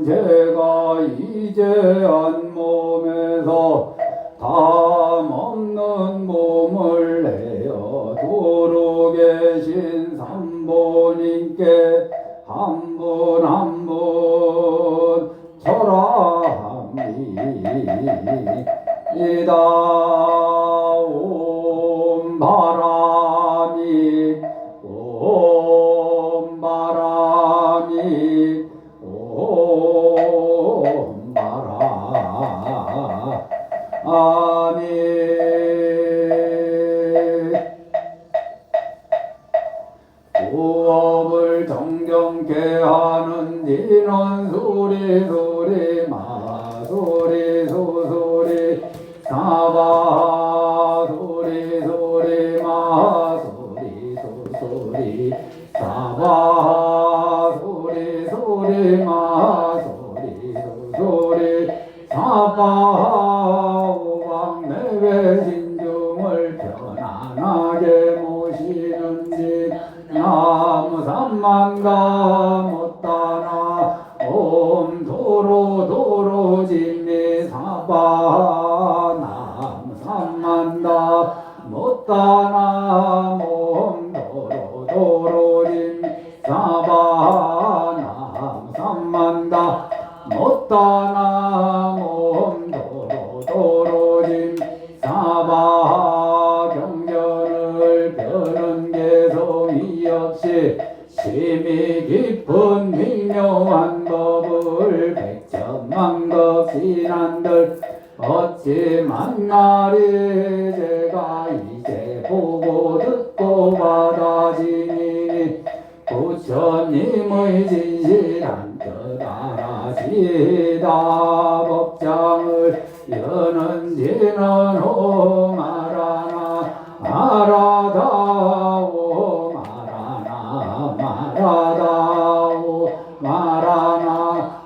제가 이제 한 몸에서 담 없는 몸을 내어 두루 계신 삼보님께 한 분 한 분 절하합니다. 옴 바람이 옴 바람이 옴 바람이 구업을 정경케 하는 이는 소리 소리 마소리 소소리 사바 소리 소리 마소리 소소리 사바 소리 소리 마소리 소소리 사바 오방내외 신중을 편안하게 모시는지 나무 삼만가 못다나 옴 도로 도로 진미 사바 나무 삼만다 못다나 옴 도로 도로 진미 사바 나무 삼만다 못다나 옴 도로 도로 진미 사바 경전을 펴는 개성이 없이 심히 깊은 미묘한 법을 백천만겁신한들 어찌 만나리 제가 이제 보고 듣고 받아지니 부처님의 진실한 뜻 알아시다 법장을 여는지는 오 말하나 말하다오 말하나 말하다오 말하나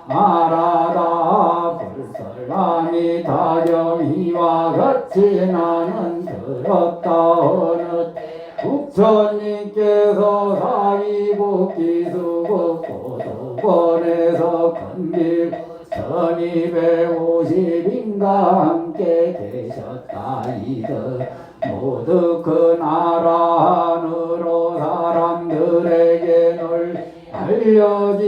말하다 불설람이 다정이와 같이 나는 들었다 어느 국천님께서 사기복기 수국 고도권에서 건빌 1250인가 함께 계셨다 이들 모두 그 나라 하늘로 사람들에게 늘 알려진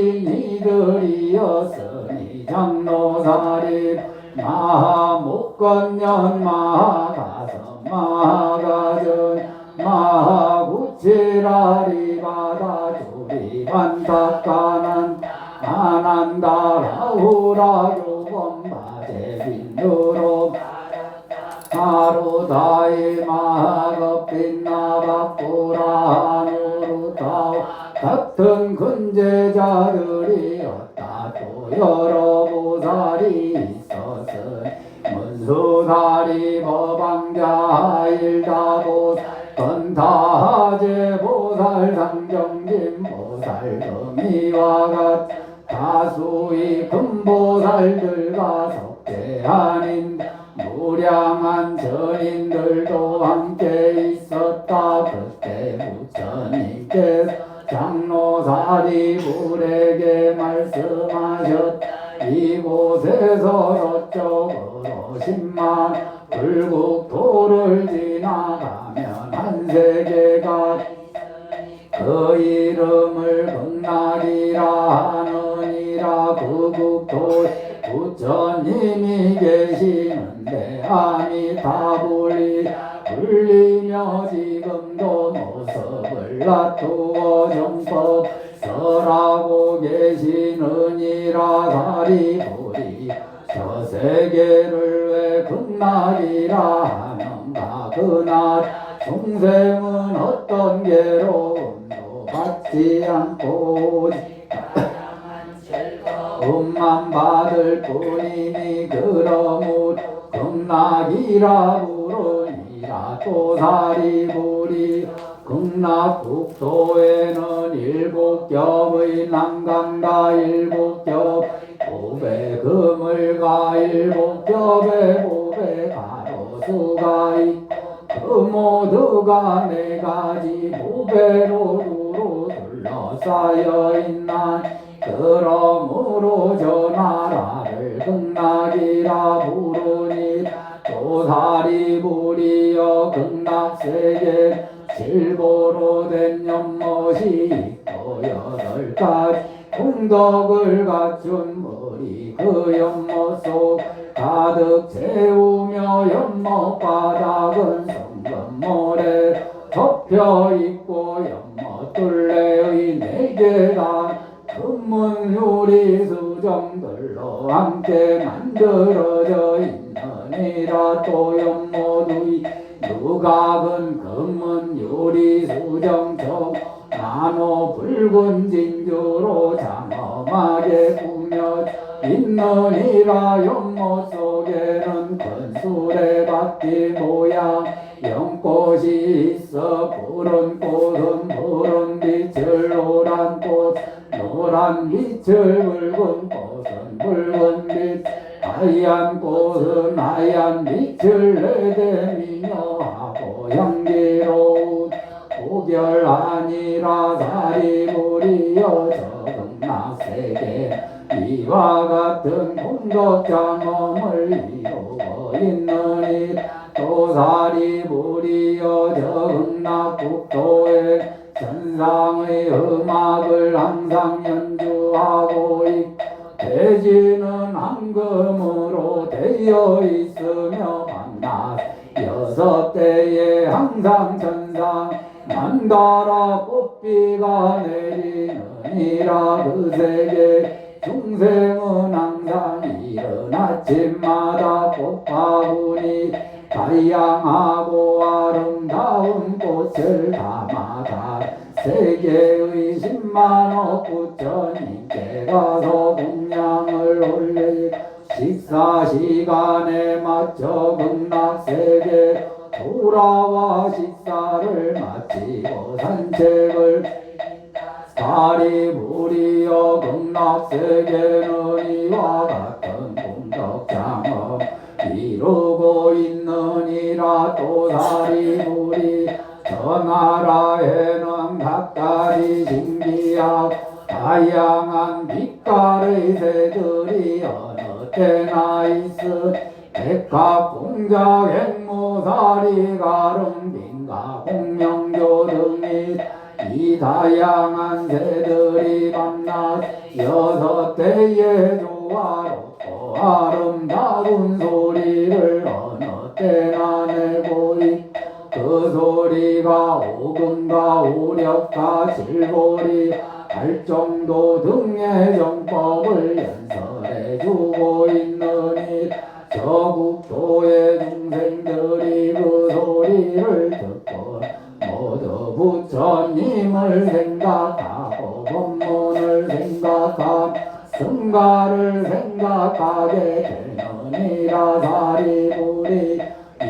이들이었으니 장로사립 마하목건년 마하가성 마하가전 마하구치라리 바다 조리 반탁가난 아난다 라후라 교범 바제빈두로 하루다이 마하급빛나 바꾸라 하누루타오 같은 근제자들이 없다 또 여러 보살이 있었으니 문수다리 법왕자 일다보 건타제 보살 상정진 보살 금이와 같 다수의 금보살들과 석대한인 무량한 전인들도 함께 있었다. 그때 부처님께서 장로사리불에게 말씀하셨다. 이곳에서 저쪽으로 10만 불국토를 지나가면 한 세계가 그 이름을 극락이라 하느니라. 그 국토 부처님이 계시는데 아미타불이 불리며 지금도 모습을 놔두어 정법 설하고 계시느니라. 사리불이 저 세계를 왜 극락이라 하는가. 그날 중생은 어떤 괴로움도 받지 않고 음만 받을 뿐이니 그러므로 극락이라 부르니라. 또 사리불이 극락국토에는 7겹의 남강과 7겹 보배 그물과 7겹의 보배 가로수가 있고 그 모두가 4가지 보배로 두루 둘러싸여 있나. 그러므로 전하 머리 그 연못 속 가득 채우며 연못 바닥은 성금모래 덮여있고 연못 둘레의 네 계단 금문 유리 수정들로 함께 만들어져 있느니라. 또 연못의 누각은 금문 유리 수정청 나노 붉은 진주로 장엄하게 꾸며 있느니라. 연못 속에는 큰 수레바퀴 모양 연꽃이 있어 푸른 꽃은 푸른 빛을 노란 꽃 노란 빛을 붉은 꽃은 붉은 빛 하얀 꽃은 하얀 빛을 내대미며 하고 향기로운 고결 아니라 사리물이여 저극락세계 이와 같은 공덕장엄을 이루고 있느니. 또 사리물이여 저극락국도에 천상의 음악을 항상 연주하고 있고 대지는 황금으로 되어 있으며 밤낮 6대에 항상 천상 만다라 꽃비가 내리느니라. 그 세계 중생은 항상 이른 아침마다 꽃바구니 다양하고 아름다운 꽃을 담아다 세계의 10만억 부처님께 가서 공양을 올리고 식사 시간에 맞춰 극락세계 돌아와 식사를 마치고 산책을 사리물이여 극락세계는 이와 같은 공덕장엄 이루고 있느니라. 또 사리물이 저 나라에는 각가지 신기하고 다양한 빛깔의 새들이 어느 때나 있어 백합 공작 앵무사리 가름 빈가 공명조 등이 이 다양한 새들이 밤낮 6대에 조화롭고 아름다운 소리를 어느 때나 내고 있고 그 소리가 오금과 오력과 질보리 발정도 등의 정법을 연설해주고 있느니 저 국토의 중생들이 그 소리를 듣고 모두 부처님을 생각하고 법문을 생각하고 승가를 생각하게 되느니라. 사리물이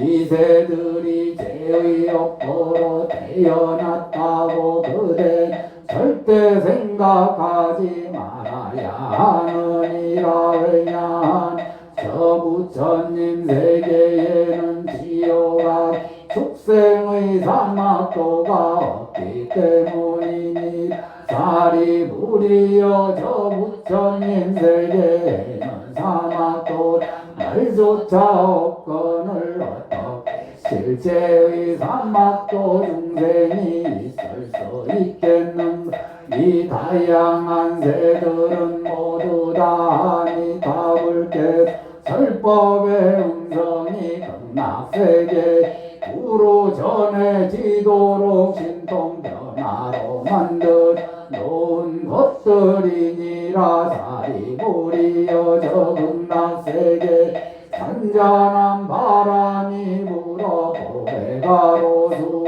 이 새들이 죄의 욕보로 태어났다고 그대 절대 생각하지 말아야 하느니라. 왜냐하면 저 부처님 세계에는 지옥과 축생의 사막도가 없기 때문이니 사리물이여 저 부처님 세계에는 사막도 말조차 없거늘 어떻게 실제의 사막도 중생이 있을 수 있겠는가. 이 다양한 새들은 모두 다 아니 답을게 설법의 음성이 극락세계 구로 전해지도록 신통변화로 만든 놓은 것들이니라. 사리물이여 저 극락세계 잔잔한 바람이 불어 고배가로수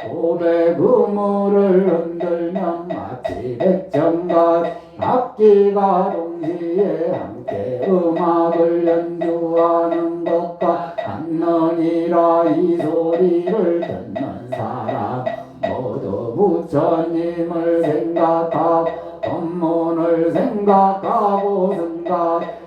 고배 그물을 흔들면 마치 백정과 악기가 동시에 함께 음악을 연주하는 것과 같느니라. 이 소리를 듣는 사람 모두 부처님을 생각하고 법문을 생각하고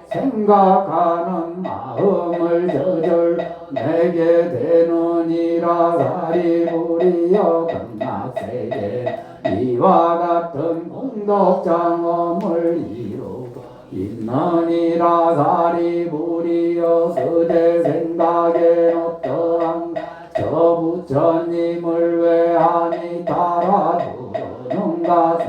생각하는 마음을 저절 내게 되느니라. 사리물이여 극락세계 이와 같은 공덕장엄을 이루고 있느니라. 사리물이여 그대 생각에 어떠한 저 부처님을 왜 아니 따라 부르는가.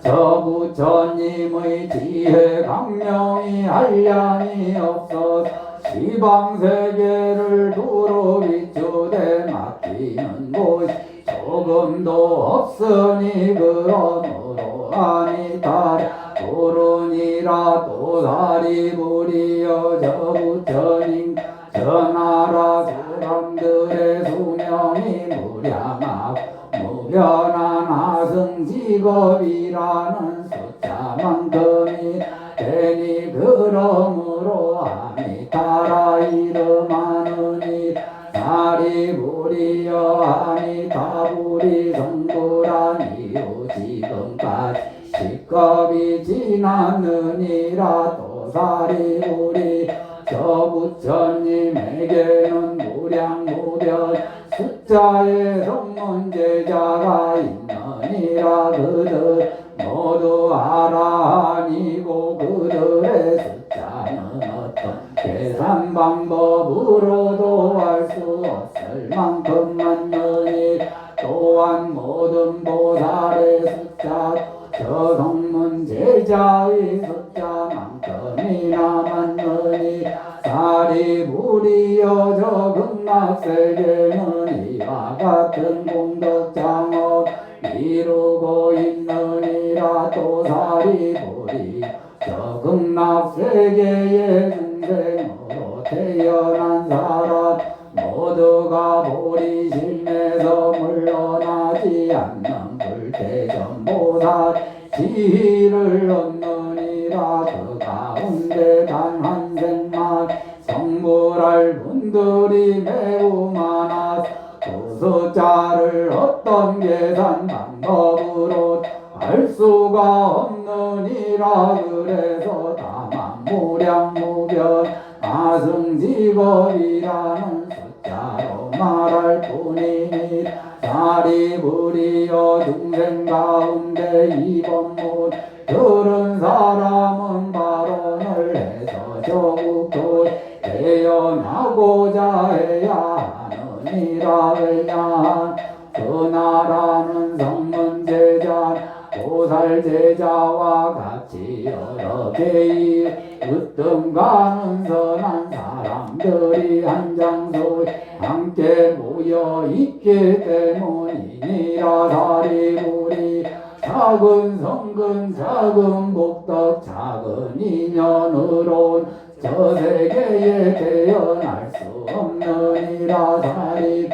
저 부처님의 지 지혜 강명이 한량이 없어 시방세계를 두루 비추되 맡기는 곳이 조금도 없으니 그러므로 아니다리 부르니라 도사리 부리여 저 부처님 저 나라 사람들의 수명이 무량하고 무변한 하승직업이라는 숫자만큼이 되니 그러므로 아미타라 이름하느니 사리부리여 아미타부리 성불한 이후 지금까지 직겁이 지났느니라 도사리부리 저 부처님에게는 무량무변 숫자의 성문제자가 있느니라 그들 모두 알아니고 그들의 숫자는 어떤 계산 방법으로도 알 수 없을 만큼 많으니 또한 모든 보살의 숫자 저 성문 제자의 숫자만큼이나 많으니 사리부리여 저 극락세계는 이와 같은功德장업 이루고 있느니라 도사리부리 저 극락세계의 중생으로 태어난 사람 모두가 보리심에서 물러나지 않는 불대전보살 지위를 얻느니라 그 가운데 단 한 생만 성불할 분들이 매우 많아 그 숫자를 어떤 계산 방법으로 알 수가 없느니라 그래서 다만 무량무변 아승직업이라는 숫자로 말할 뿐이니 사리부리여 중생 가운데 이번문 들은 사람은 발언을 해서 조국도 태어나고자 해야 하느니라 왜냐 그 나라는 성문제자 보살제자와 같이 여러 개의 으뜸가는 선한 사람들이 한 장소에 함께 모여 있기 때문이니라 사리부리 작은 성근 작은 복덕 작은 인연으로 저 세계에 태어날 수 없느니라 사리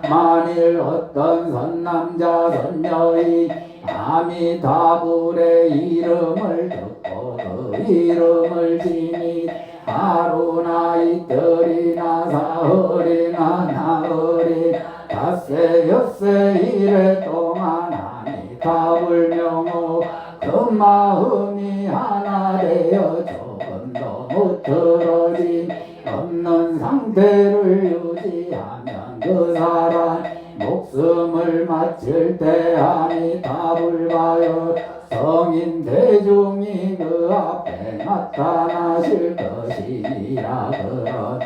만일 어떤 선남자 선녀의 아미타불의 이름을 듣고 그 이름을 지니 하루나 이틀이나 사흘이나 나흘이 닷새 엿새 이래 동안 아미타불 명호 그 마음이 하나 되어 조금도 못 틀어진 없는 상태를 유지하면 그 사람 목숨을 마칠 때 아미타불 가요 성인 대중이 그 앞에 나타나실 것이니라 그런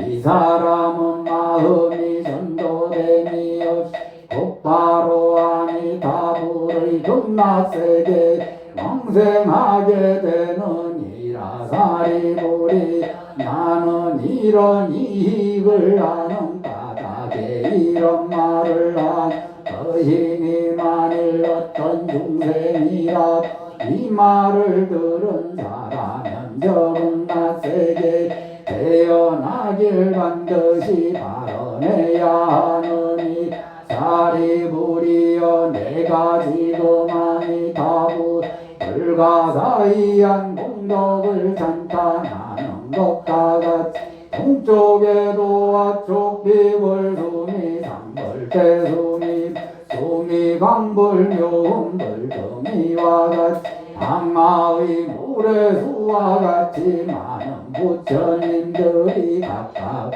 이 사람은 마음이 전도됨이 없이 곧바로 아미타불의 극락세계 영생하게 되느니라 사리부리 나는 이런 이익을 아는 바닥에 이런 말을 한 거인이 만일 어떤 중생이라 이 말을 들은 사람은 저 극락세계 태어나길 반드시 발언해야 하느니 사리부리여 내가 지금 아미타불 불가사의한 공덕을 찬탄하는 것과 같이 동쪽에도 와쪽 비불 수미 상벌대 수미 수미 강불 묘음불 금이와 같이 항마의 모래수와 같이 많은 부처님들이 각각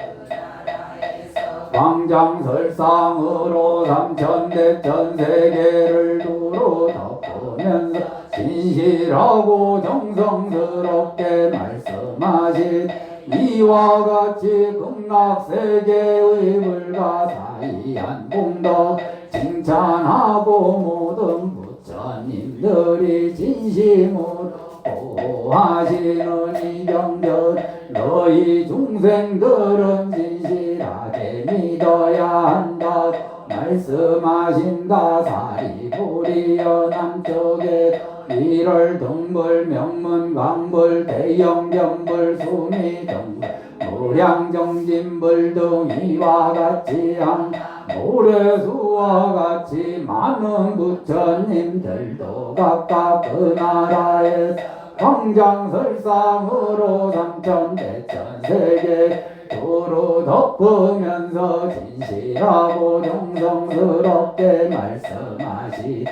광장설상으로 삼천대천 세계를 두루 덮으면서 진실하고 정성스럽게 말씀하신 이와 같이 극락세계의 불가사의한 공덕 칭찬하고 모든 부처님들이 진심으로 보호하시는 이경전 너희 중생들은 진실하게 믿어야 한다 말씀하신다. 사리부리여 남쪽에 일월 등불 명문 광불 대영 견불 수미 등불 무량정진불 등 이와 같이 한 모래수와 같이 많은 부처님들도 각각 그 나라에 광장설상으로 삼천대천세계 도로 덮으면서 진실하고 정성스럽게 말씀하시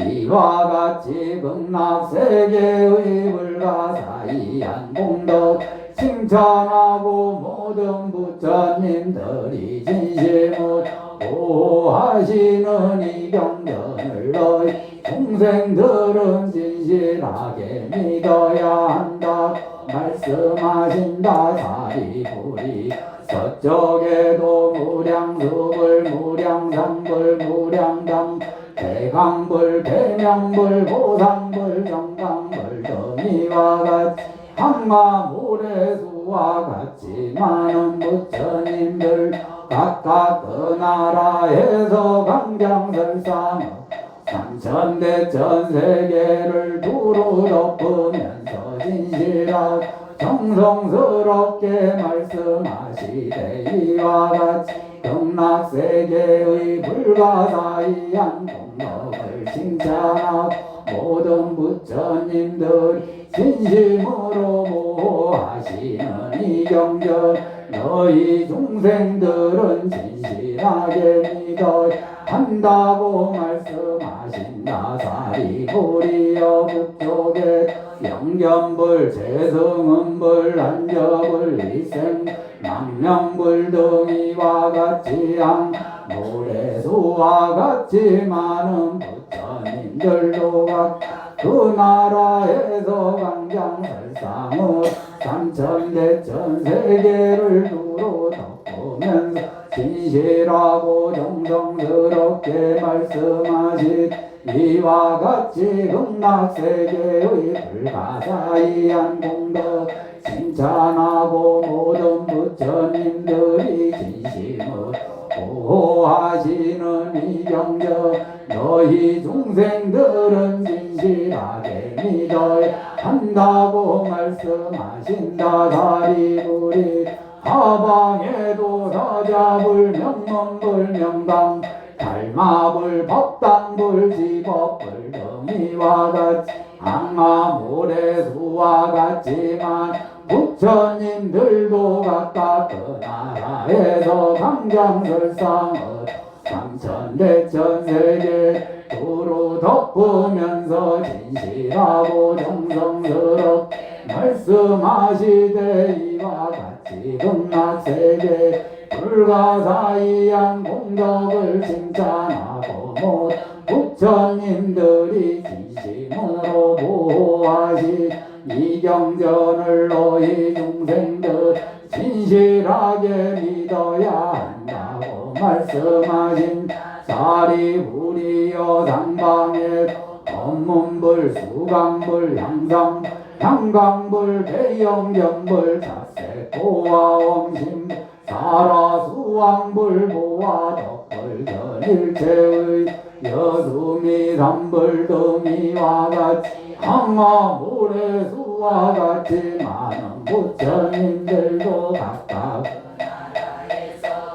이와 같이 극락세계의 불가사의한 공덕 칭찬하고 모든 부처님들이 진심으로 보호하시는 이 경전을 너희 중생들은 진실하게 믿어야 한다 말씀하신다. 사리부리 서쪽에도 무량수불 무량상불 무량당 대강불 대명불 보상불 정강불 등이와 같이 항마 모래수와 같이 많은 부처님들 각각 그 나라에서 강장설상 삼천대천세계를 두루 덮으면서 진실하고 정성스럽게 말씀하시되 이와 같이 극락세계의 불가사의한 공덕을 칭찬하고 모든 부처님들이 진심으로 보호하시는 이 경전 너희 중생들은 진실하게 믿어야 한다고 말씀하신다. 사리부리여 북쪽에 영견불 재성은불 안저불 일생 망명불 등이와 같이 한 모래수와 같이 많은 부처님들도 그 나라에서 강장설상을 삼천대천세계를 두루 덮으면서 진실하고 정성스럽게 말씀하신 이와 같이 극락세계의 불가사의한 공덕 칭찬하고 모든 부처님들이 진심으로 보호하시는 이 경전 너희 중생들은 진실하게 믿어야 한다고 말씀하신다. 사리부리 하방에도 사자불 명문불 명당 달마불 법당불 지법불 등이와 같이 항마 모래수와 같지만 부처님들도 각각 그 나라에서 강장설상을 삼천대천세계 두루 덮으면서 진실하고 정성스럽게 말씀하시되 이와 같이 극락세계 불가사의한 공덕을 칭찬하고 모든 부처님들이 진심으로 보호하시 이 경전을 너희 중생들 진실하게 믿어야 한다고 말씀하신 사리부리여 상방에 법문불 수강불 향강불 대영견불 자세포와 원심 사라수왕불 보와 덕불 전일체의 여수미 삼불 등이와 같이 항마 모래수와 같이 많은 부처님들도 각각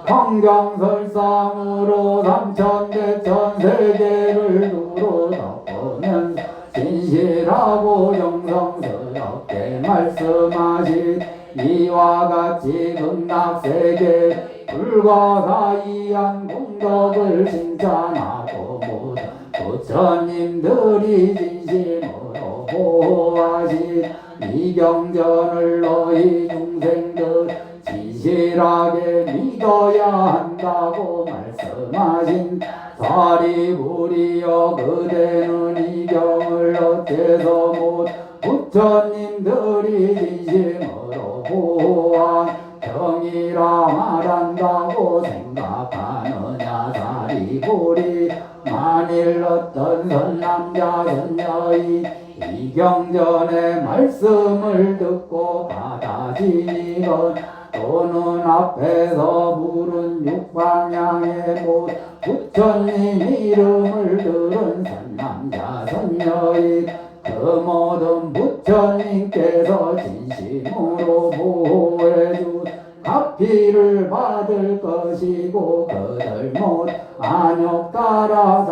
광장설상으로 삼천대천세계를 두루 덮으면서 진실하고 정성스럽게 말씀하신 이와 같이 극락세계 불가사의한 공덕을 칭찬하고 모든 부처님들이 진심으로 보호하신 이 경전을 너희 중생들 진실하게 믿어야 한다고 말씀하신 사리부리여 그대는 이 경을 어째서 못 부처님들이 진심으로 보호한 경이라 말한다고 생각하느냐. 사리부리 만일 어떤 선남자 선녀의 이경전의 말씀을 듣고 받아지니건 또는 앞에서 부른 육방향의 못 부처님 이름을 들은 선남자 선녀인 그 모든 부처님께서 진심으로 보호해준 가피를 받을 것이고 그들 못 안욕 따라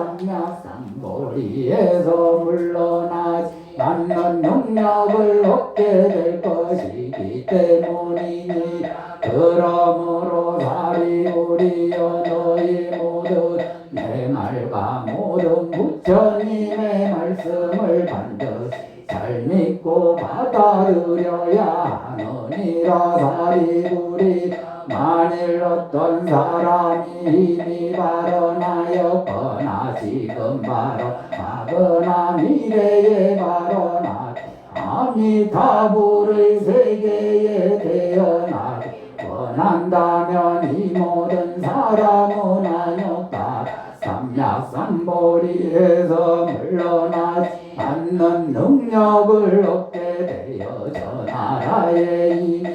삼약삼보리에서 물러나지 않는 능력을 얻게 될 것이기 때문이니 그러므로 사리부리여 너희 모두 내 말과 모든 부처님의 말씀을 반드시 잘 믿고 받아들여야 하느니라. 사리부리 만일 어떤 사람이 이미 발언하였거나 지금 발언하거나 미래에 발언하거나 아미타불의 세계에 태어나기 원한다면 이 모든 사람은 안욕다 삼약삼보리에서 물러나지 않는 능력을 얻게 되어 저 나라에 이미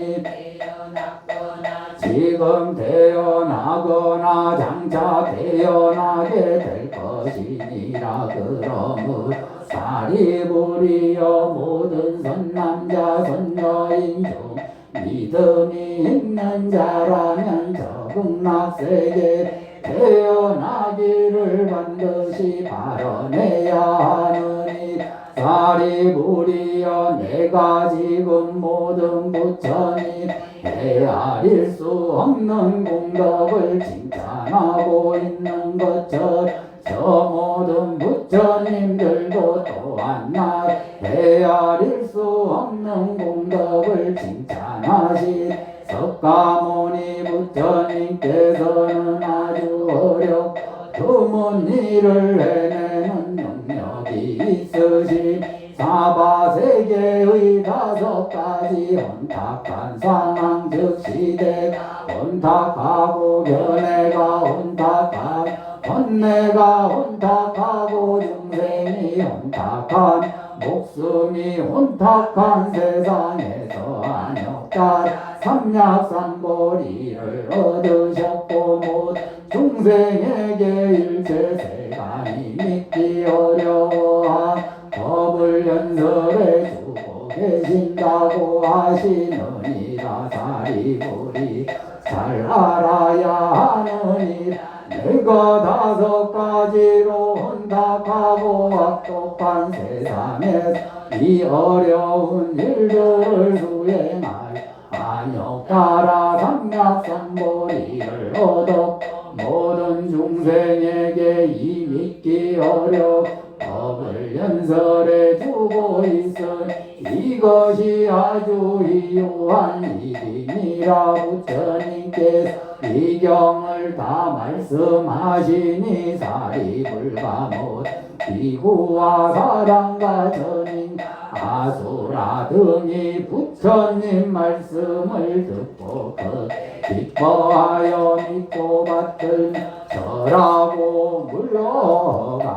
지금 태어나거나 장차 태어나게 될 것이니라. 그러므로 사리부리여 모든 선남자 선녀인 중 믿음이 있는 자라면 저극락세계 태어나기를 반드시 발언해야 하느니 사리부리여 내가 지금 모든 부처님 헤아릴 수 없는 공덕을 칭찬하고 있는 것처럼 저 모든 부처님들도 또한 나 헤아릴 수 없는 공덕을 칭찬하신 석가모니 부처님께서는 아주 어렵고 드문 일을 해내는 능력이 있으신 사바세계의 5가지 혼탁한 상황 즉 시대가 혼탁하고 견해가 혼탁한 번뇌가 혼탁하고 중생이 혼탁한 목숨이 혼탁한 세상에서 안욕다 삼약삼보리를 얻으셨고 못 중생에게 일체 세간이 믿기 어려워한 법을 연설해 주고 계신다고 하시느니라. 사리부리 잘 알아야 하느니 내가 5가지로 혼탁하고 악독한 세상에서 이 어려운 일들을 수행하여 안욕 따라 삼약삼보리를 얻어 모든 중생에게 이 믿기 어려운 법을 연설해 주고 있으니 이것이 아주 이유한 일이니라. 부처님께서 이 경을 다 말씀하시니 사리불가 못 비구와 사랑과 전인 아수라 등이 부처님 말씀을 듣고 그 기뻐하여 믿고 받들 절하고 물러가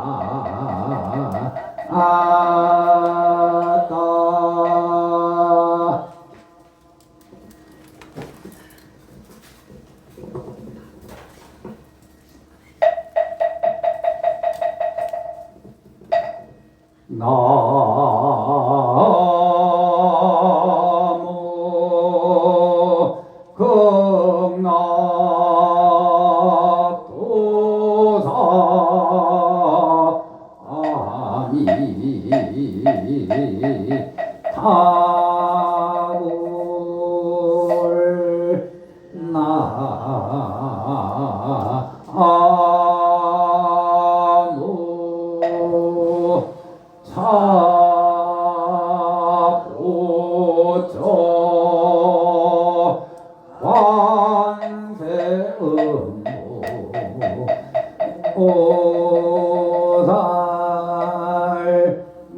아따. 나무 극락도사아미 타불 나무 차보조 관세음보 오살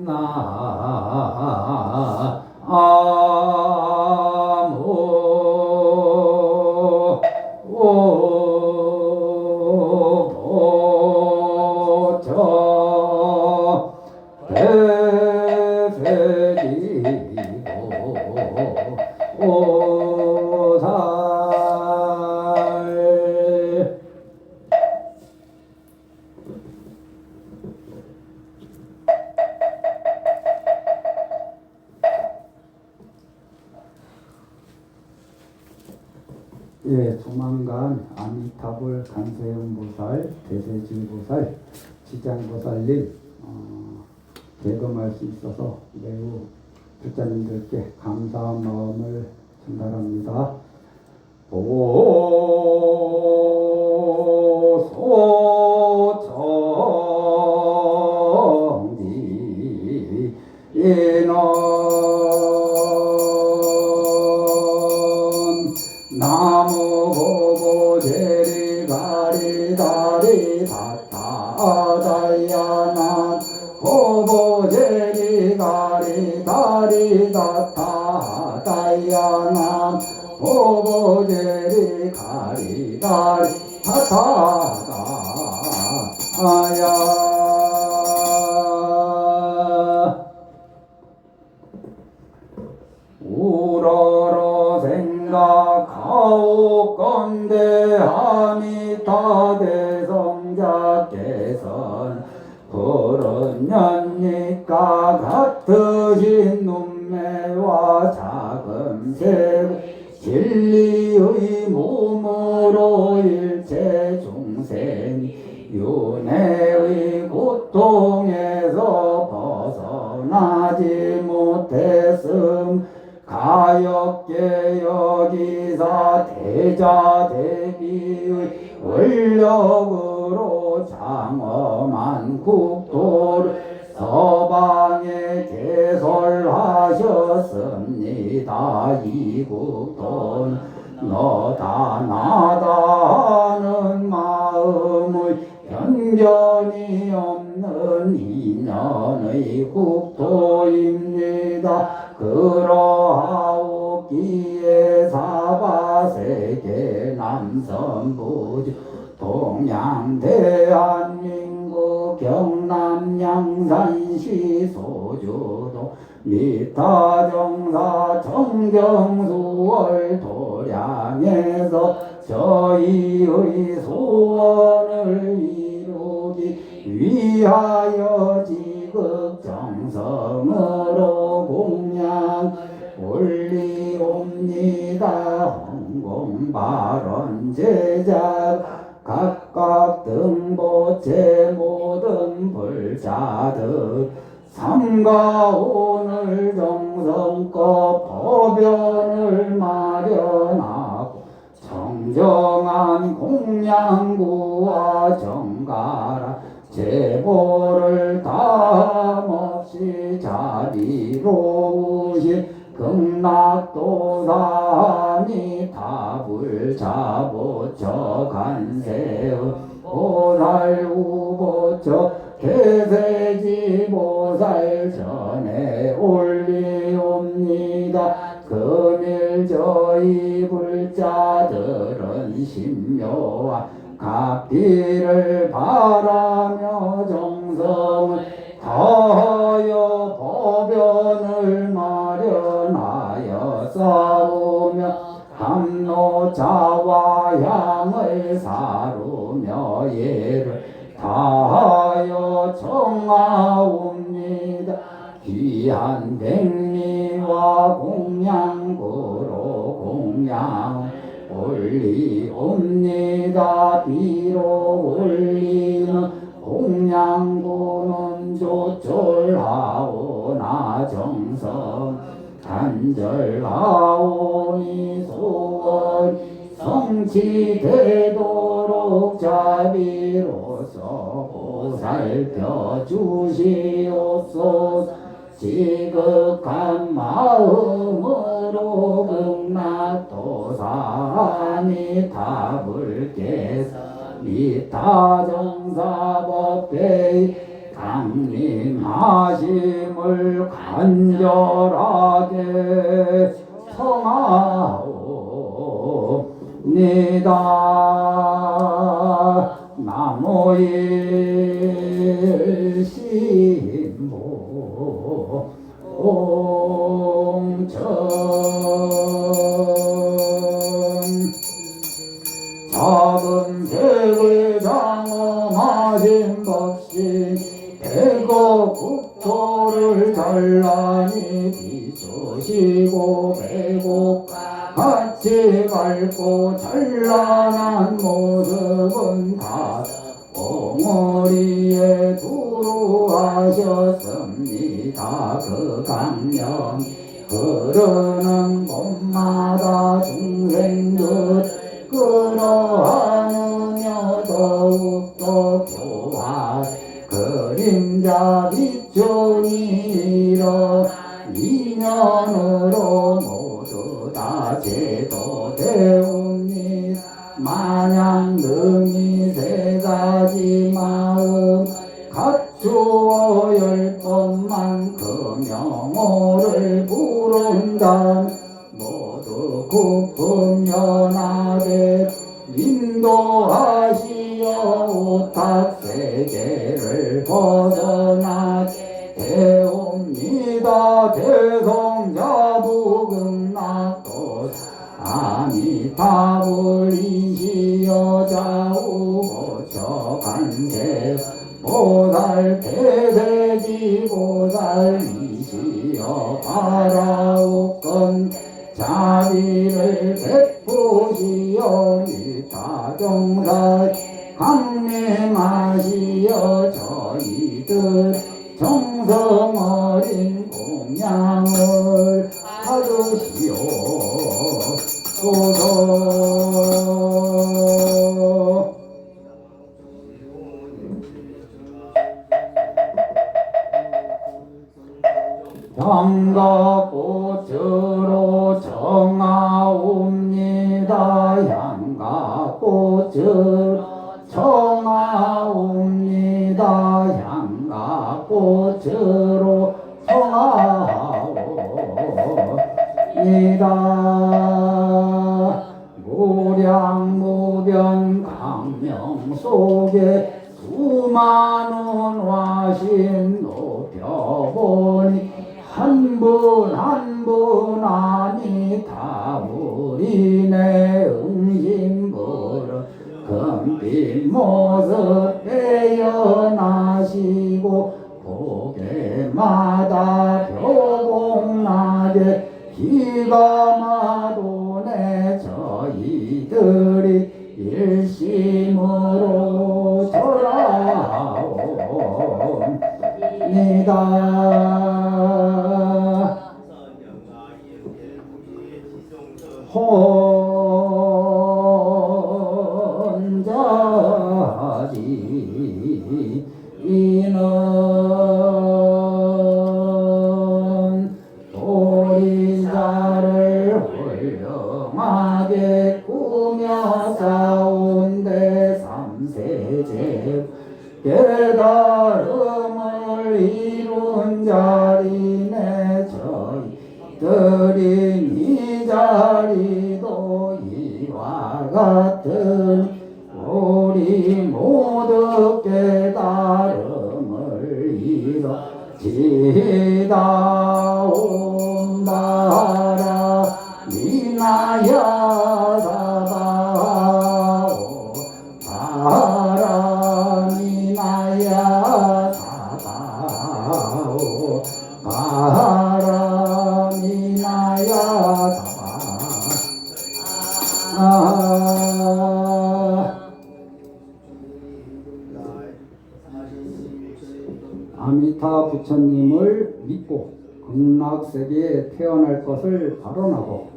나무 오보조 대승 예, 조만간 아미타불 간세음보살, 대세지보살, 지장보살님 개금할 수 있어서 매우 불자님들께 감사한 마음을 전달합니다. 보소정지 인원 나무 보고 제리 가리 다리 다타다야나 보고 제리 가리 다리 다타다야나 보고 제리 가리 다리 다타다야 우러러 생각하오건대 아미타 대성자께선 그런년니까 같으신 눈매와 자금새 진리의 몸으로 일체 중생 윤회의 고통에서 벗어나지 못했음 가엾게 여기사 대자대비의 원력으로 장엄한 국토를 서방에 개설하셨습니다. 이 국토는 너다 나다 하는 마음의 편견이 없는 인연의 국토입니다. 그러하옵기에 사바세계 남선부주 동양 대한민국 경남 양산시 소주도 미타정사 정경수월 도량에서 저희의 소원을 이루기 위하여 지극정성으로 공양 올리옵니다. 헌공발언 제작 각각 등보체 모든 불자들 삼가 오늘 정성껏 법연을 마련하고 정정한 공양구와 정가라 제보를 다함없이 자비로우신 극락도사니 타불자보처 간세의 보살우보처 대세지보살 전에 올리옵니다. 금일 저희 불자들은 신묘와 갑비를 바라며 정성을 다하여 법연을 마련하여 싸우며 함노자와 향을 사루며 예를 다하여 청하옵니다. 귀한 백미와 공양구로 공양 올리옵니다. 비록 올리는 공양구는 조철하오나 정성 간절하오니 소원 성취되도록 자비로서 보살펴 주시옵소서. 지극한 마음으로 극락도사니 타불께서 미타정사법회의 강림하심을 간절하게 청하옵니다. 나무일신보 옹천 작은 색의 장엄하신 법신 대거 국토를 단란히 비추시고 배고 같이 밝고 찬란한 모습은 다 옹어리에 두루하셨습니다. 그 강령 흐르는 곳마다 중생들 끌어안으며 더욱더 교화 그림자 비추니러 인연으로 모두 다 제도되옵니다. 마냥 능히 세 가지 마음 갖추어 10번만 그 명호를 부른다. 모두 구품 연하게 인도하시어 오탁세계를 벗어나게 되옵니다. 대성자 부금락도 아미타불이시여 좌우보처 간세 보살 대세지 보살이시여 바라옵건 자비를 베푸시어 이타정사 강림하시어 저희들 정성 어린 공양을 받으시오 소서. 향가꽃으로 청하옵니다. 향가꽃으로 청하옵니다. 향가꽃으로 청하옵니다. 무량무변 강명 속에 수많은 화신 높여보니 한 분 한 분 아미타불이네 응심부를 금빛 모습 태어나시고 고개마다 교공나게 기가 마도네 저희들이 일심으로 절하옵니다. 혼자지 이는 도리자를 훌륭하게 꾸며 싸운데 삼세제 깨달음을 이룬 자리네 저희들이 이 자리도 이와 같은 우리 모두 깨달음을 이뤄지다 온바라 미나야 사바오 바라미나야 사바오 바라미나야 사바 아미타 부처님을 믿고 극락세계에 태어날 것을 발언하고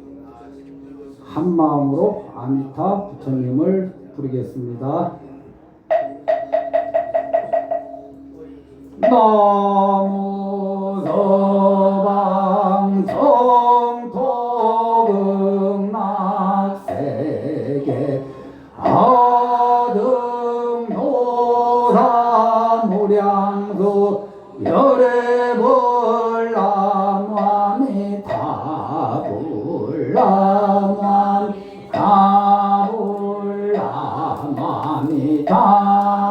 한 마음으로 아미타 부처님을 부르겠습니다. 나무 서방 정토 극락세계 아등노사 무량수 열애불람아미 다불람아미 다불람아미 다불람아미 다불람아미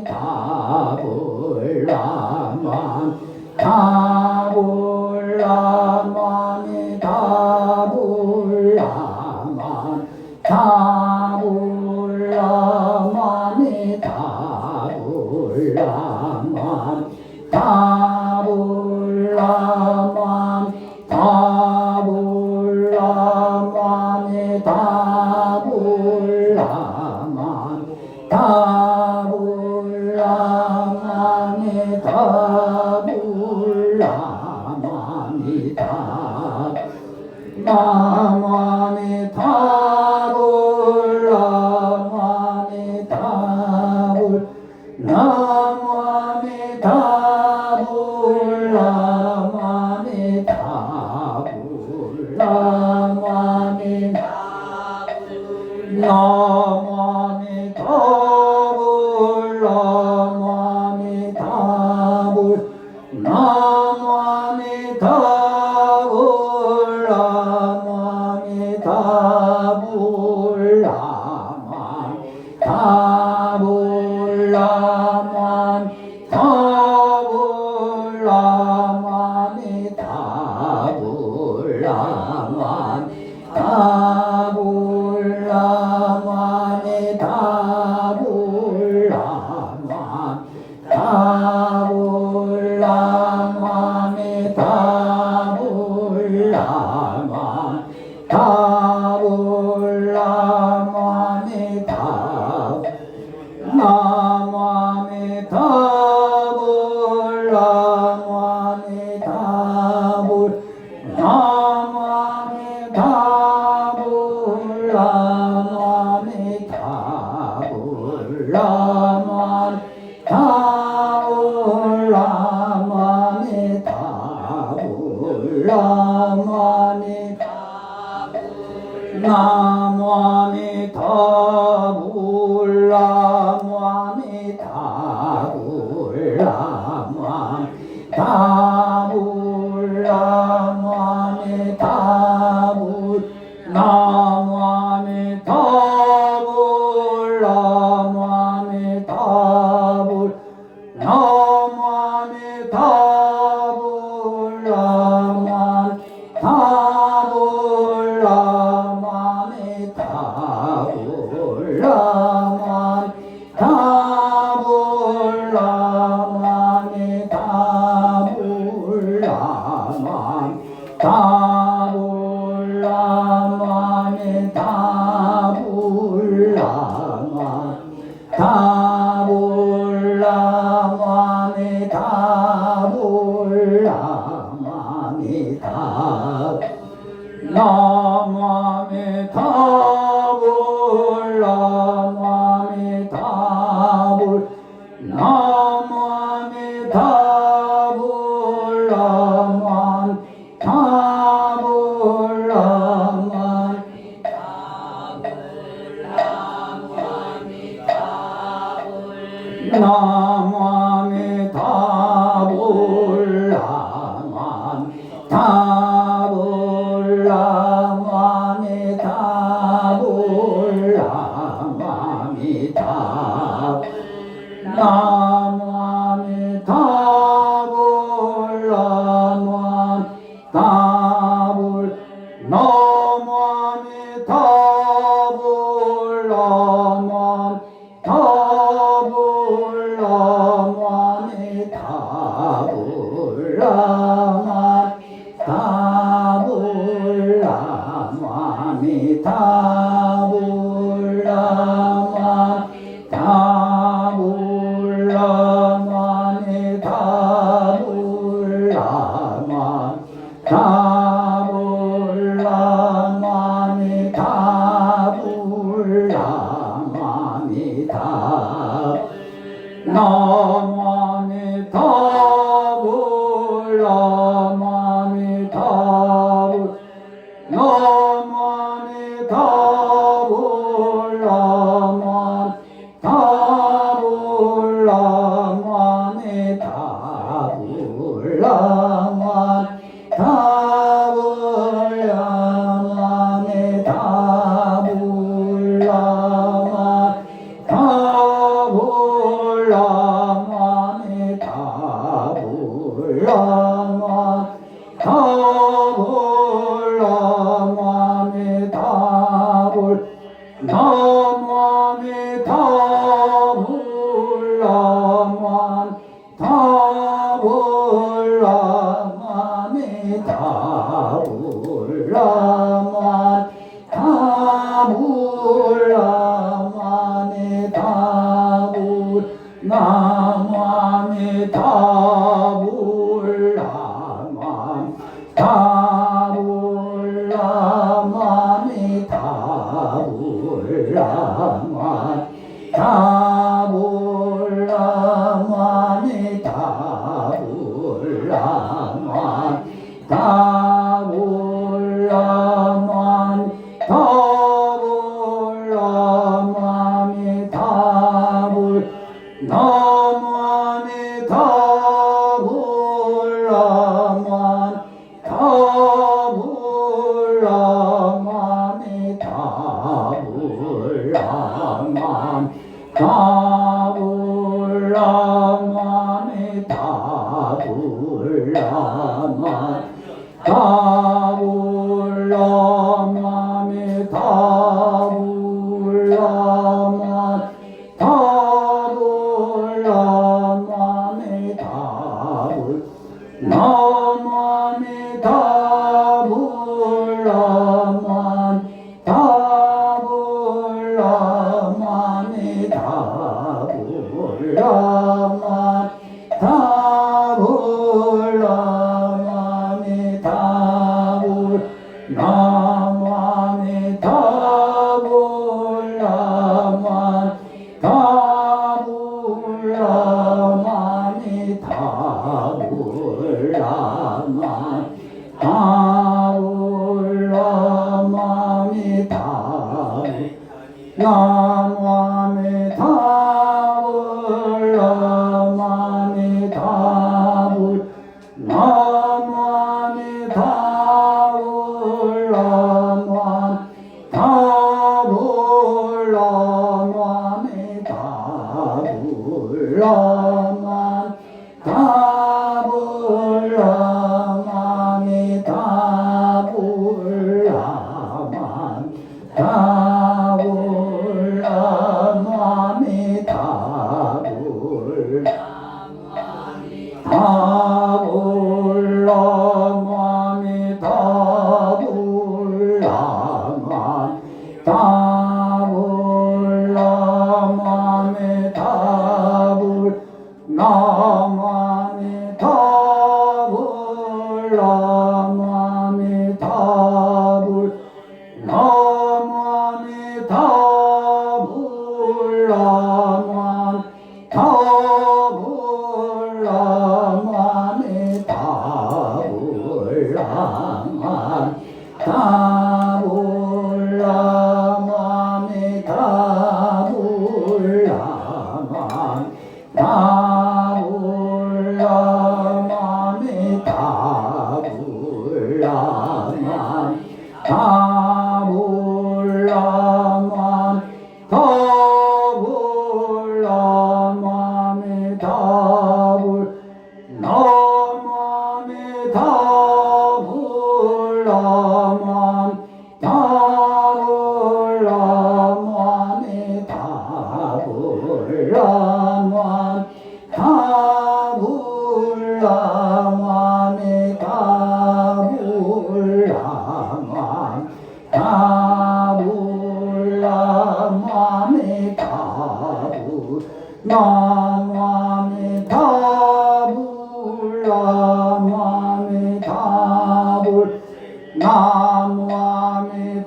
다불람아미 다불람아미 다불람아미 다불람아미 다불람아미 다불라만 다불라만이 다불라만 다불라만이 다불라만이 다불라만이 다불라만이 다불라만이 다불라만이 다불라만이 나만이 다불라만이 다불 나만이 다불라만이 다불라만 다불라만 다불라만이 다불라만 다불라만이 다불라만 다불라만이 다불라만 다불라만이 다불라만이 다불라만이 다불라만이 다불라만이 다불라만 다불라만이 다불라만이 나만이 다불라만이 다불라만 다불라만이 다불 나만이 다불라만이 다불 나만이 다불라만 다불라만이 다불라만 다불라만이 다불라만 다불라만이 다불라만 다불라만이 다불라만이 나만이 다불라만이 다불 나만이 다불라만 다불라만 나만이 다불라만 다불라만이 다불라만이 나만이 다불라만 다불 나만이 다불라만 다불라만이 다불라만 다불라만이 다불라만 다불라만이 다불라만 다불라만이 다불라만이 나만이 다불라만이 다불 나만이 다불라만 다불라만이 다불라만 다불라만이 다불라만 다불라만이 다불라만 다불라만이 다불 나만이 다불라만 다 다불라마니 다불라만 다불라마니 다불라마니 다불라만 다불라마니 다불라만 다불라마니 다불라만 다불라만 다불라마니 다불 나마니 다불라만 다불라마니 다불라만 다불라마니 다불라만 다불라마니 다불라만 다불라마니 다불 나마니 다불라만 다불라마니 다불라만 다불라마니 다불 나마니 다불라만 다불라마니 다불라만 다불라마니 다불라마니 다불라마니 다불 나마니 다불라만 다불라마니 다불라만 다불라마니 다불라만 다불라마니 다불 다불라마니 다불라만 다불라마니 다불 나마니 다불라마니 다불 나마니 다불라만 다불라마니 다불라만 다불라마니 다불라만 다불라마니 다불라만 다불라만 다불라마니 다불 나마니 다불라만 다불라마니 다불라만 다불라마니 다불라만 다불라마니 다불 나마니 다불라마니 다불 나마니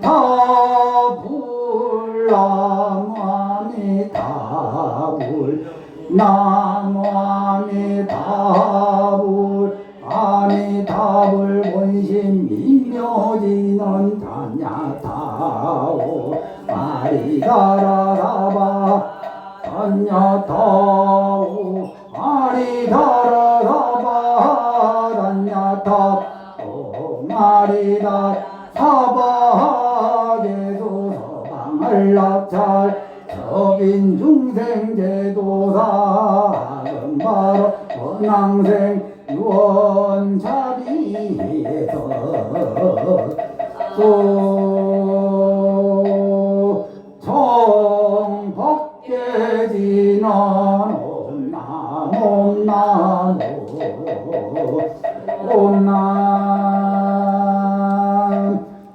다불라마니 다불 나마니 다불 아니 다불 본심 민묘지는 다냐타오 아리다라라바 다냐타오 아리다라라바 다냐타오 아리다 사바하게도 서방을락잘 저빈 중생 제도사 바로 원앙생 유언자비에서 또 정법계지는 옴나옴나옴 온남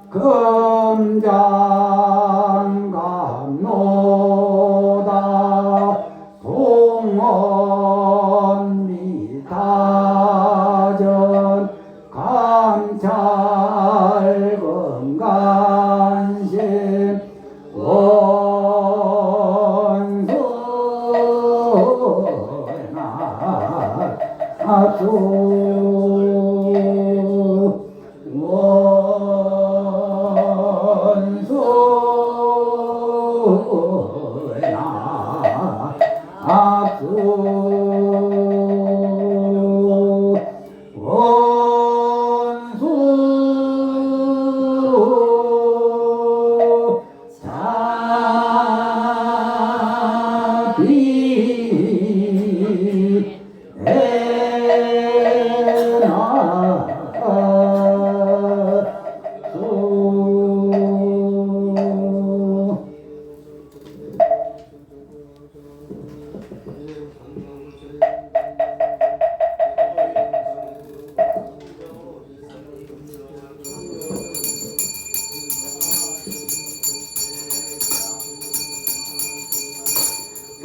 금장감로다 동원미타전 감찰건간심 원수나 아주 원수나 아주 원수 자비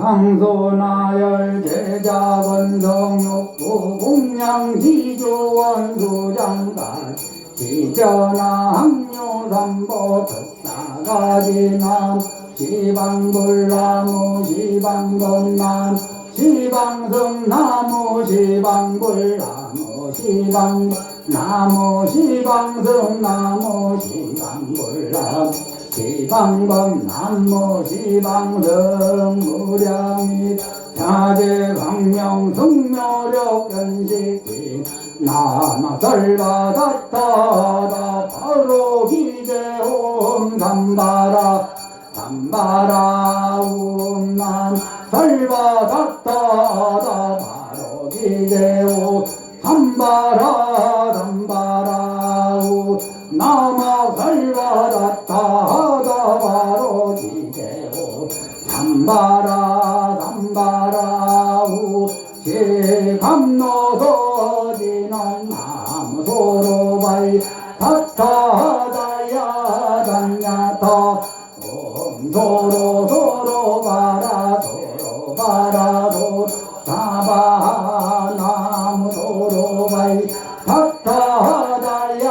향소나열 제자원성육부 공양지조원수장간 지전하 항료삼보 특사가지남 시방불나무 시방범남 시방성나무 시방불나무 시방나무 시방성나무 시방불나무 시방범나무 시방성 무량이 자재강명 성묘력 연식지 나나설바다타다 바로 기재홈 삼바라 삼바라 운남 설바다타다 바로 기재홈 삼바라 삼바라 운 남아 설바다타다 바로 기재홈 삼바라 삼바라 우 제감노서지는 남소로바이 타타다야 단야타 서로 서로 바라 서로 바라 도 사바 나무 소로바이 타타다야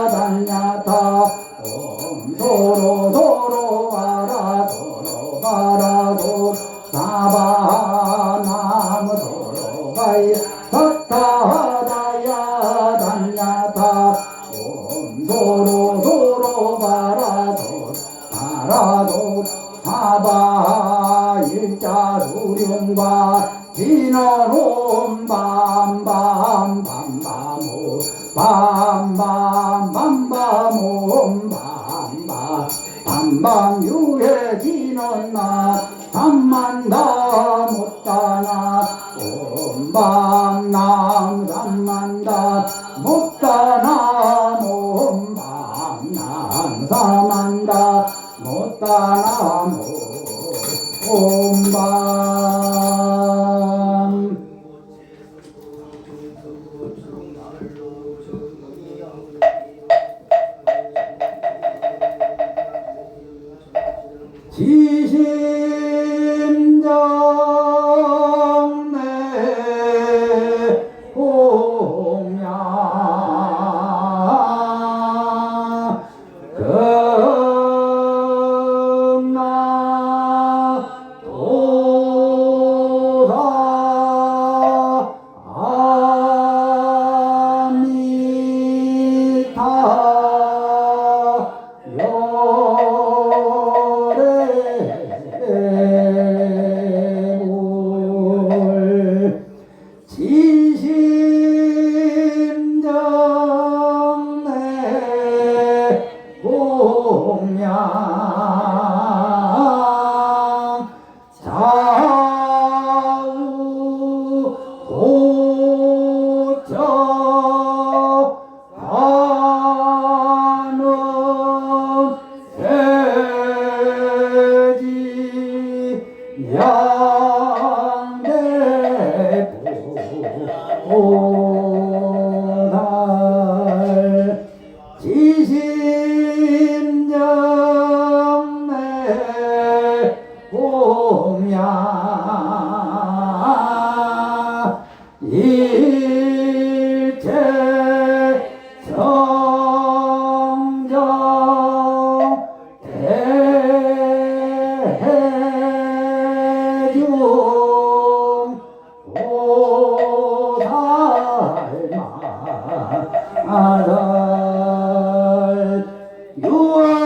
단야타 서로 서로 바라 서로 바라 도 사바 나무 소로바이 타타다야 단야타 서로 서로 바라 서로 바라 도 사바 일자 수령과 진원홈 밤밤밤밤밤오 밤밤밤밤밤옴 밤밤 밤밤 유해 진원나 삼만다 못다나 옴밤남 삼만다 못다나 옴밤남 삼만다 못다나 옴밤 지심정내 공양 금나 도사 양대부 나살 유언나니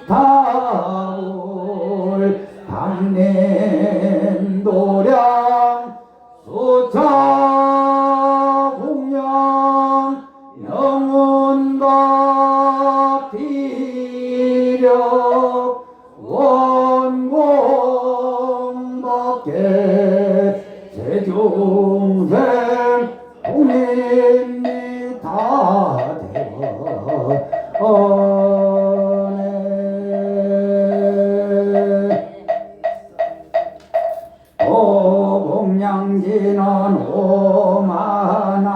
다올 단낸 도량 수차 공양 영혼과 비력 원공밖에 제중생 공인이 다 되어네 오공양지는 오마나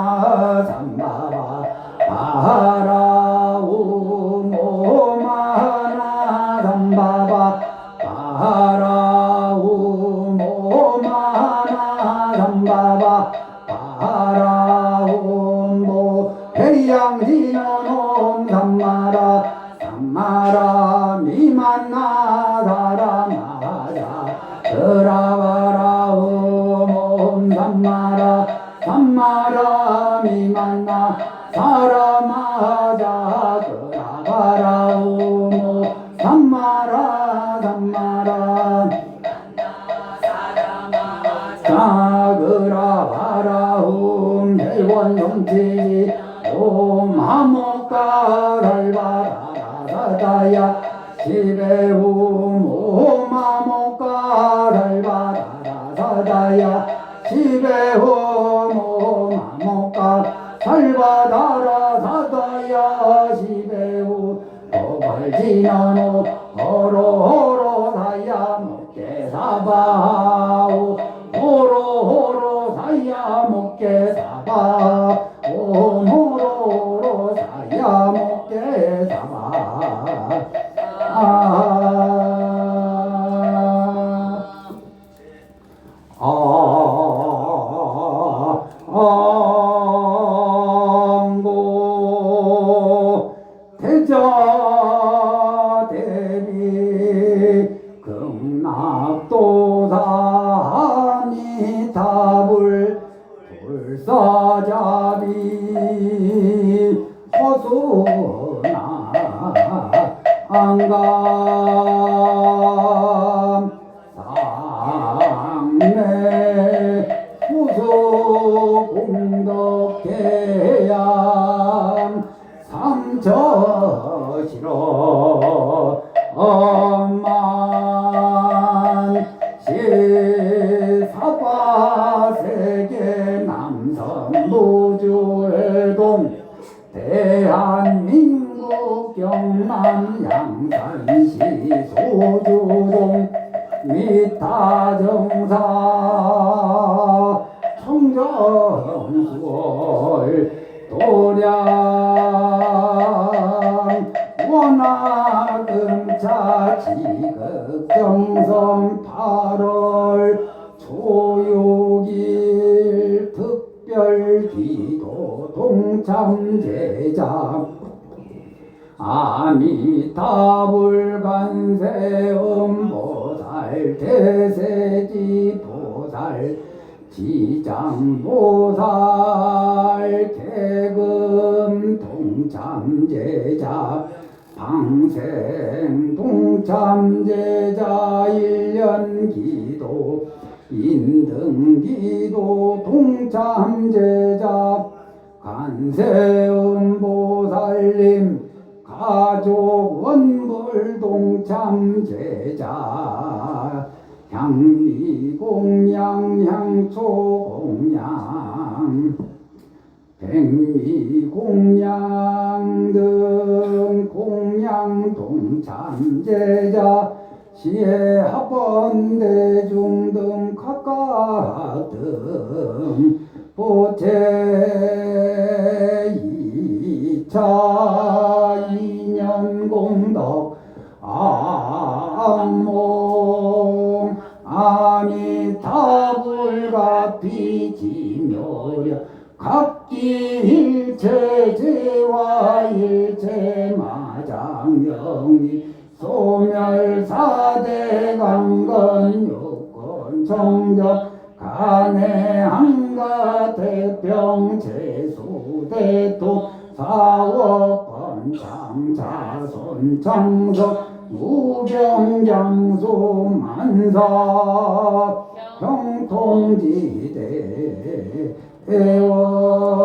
삼바바 바라움 오마나 삼바바 바라움 오마나 삼바바 바라움 모 해양지는 옴 삼마라 삼마라 미만나 사람하자 드라바라움 옴 삼마라 삼마라 미만나 사람하자 드라바라움 옴 삼마라 삼마라 자그라바라움 헬원용지 옴 하모까 달바다다야 시베움 옴 하모까 달바다다야 시베움 옴 하모까 달바다라다야 시베움 도발지나노 호로호로 다야 먹게 사바오 호로호로 사야 먹게 사바 옴 호로호로 사야 먹게 사바 앙고 태자 대비 극락도사니 답을 불사자비 허수나 안감 상내 후수 공덕계양 삼처시로 엄만 시사바세계 남선무주회동 대한민국 경남 양산시 소주동 미타정사 청정수월 도량 원하금차 지극정성 8월 초육일 특별기도 동참제자 아미타불간세음보살 대세지보살 지장보살 개금 동참제자 방생 동참제자 1년기도 인등기도 동참제자 간세음보살님 가족 원불 동참제자 향미공양 향초공양 백미공양 등 공양 동참제자 시의 합원 대중 등 각각 등 보채 2차 2년 공덕 암몽 아미타불가피지묘려 각기일체제와 일체마장영이 소멸사대강건 요건 정적 간해한가 태평 제수대통 사업번 장자손 장석 무병장수 만사 형통지대 회원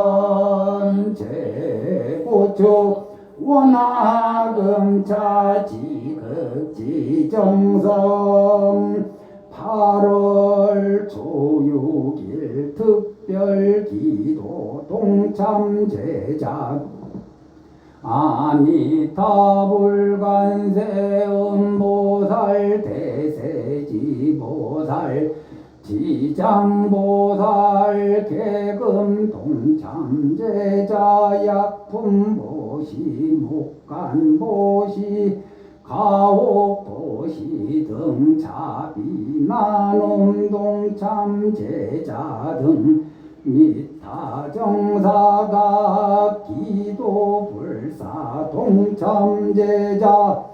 제고축 원화금차 지극지정성 8월 초6일 특별기도 동참제자 아미타불관세음보살 대세지보살 지장보살 개금동참제자 약품보시 목간보시 가옥보시 등 자비나눔동참제자 등 미타정사각 기도불사 동참제자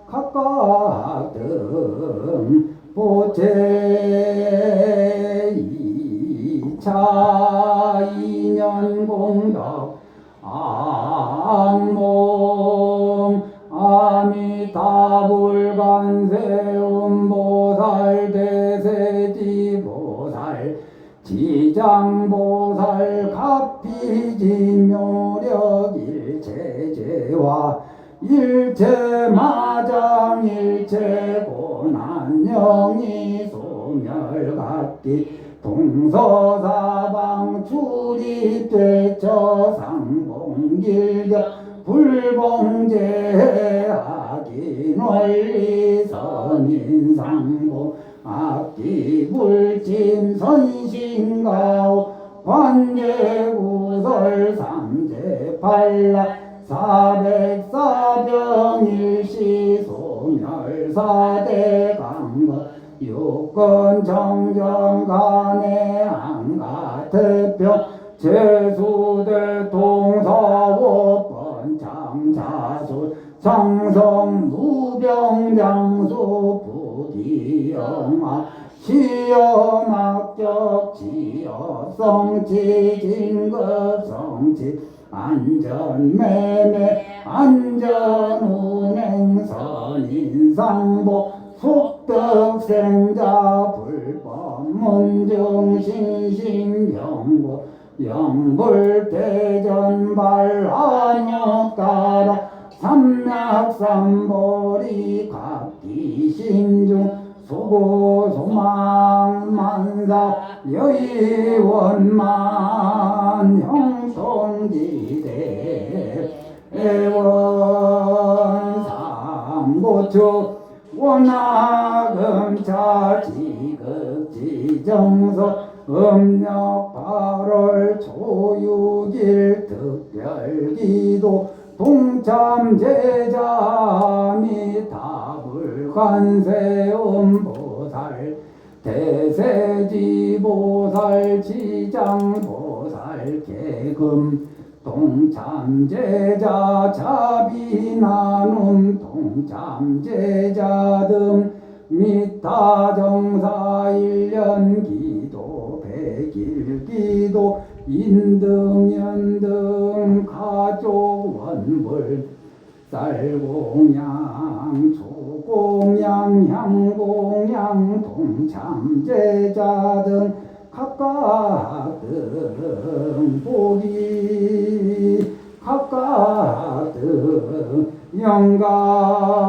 각각 등 보채 2차 인연공덕 안몽 아미타불관세음보살 대세지보살 지장보살 갑피진묘력 일체제와 일체마장 일체고난 영이 소멸각기 동서사방 출입대처 상봉길격 불봉제하기 원리 선인상보 악기 불침 선신가오 관제구설 삼재팔라 사백사병일시 소멸사대강거 육건정정간해안가태평 제수대통사오번 장자수 장성 무병장수 부기영아 시험학적 지업성치 진급성치 안전매매 안전운행 선인상보 속덕생자 불법문중 신신경고 영불대전발 안역가라 삼맥삼보리 각기신중 소고소망만사 여의원만 형통지대 애원삼고축 원화금차 지극지정서 음력 8월 초6일 특별기도 동참제자 미타불관세음보살 대세지보살 지장보살 개금 동참제자 자비나눔 동참제자 등 미타정사 1년 기도 100일 기도 인등연등 가족 원불 쌀공양 초공양 향공양 동참제자 등 각각 등 복이 각각 등 영가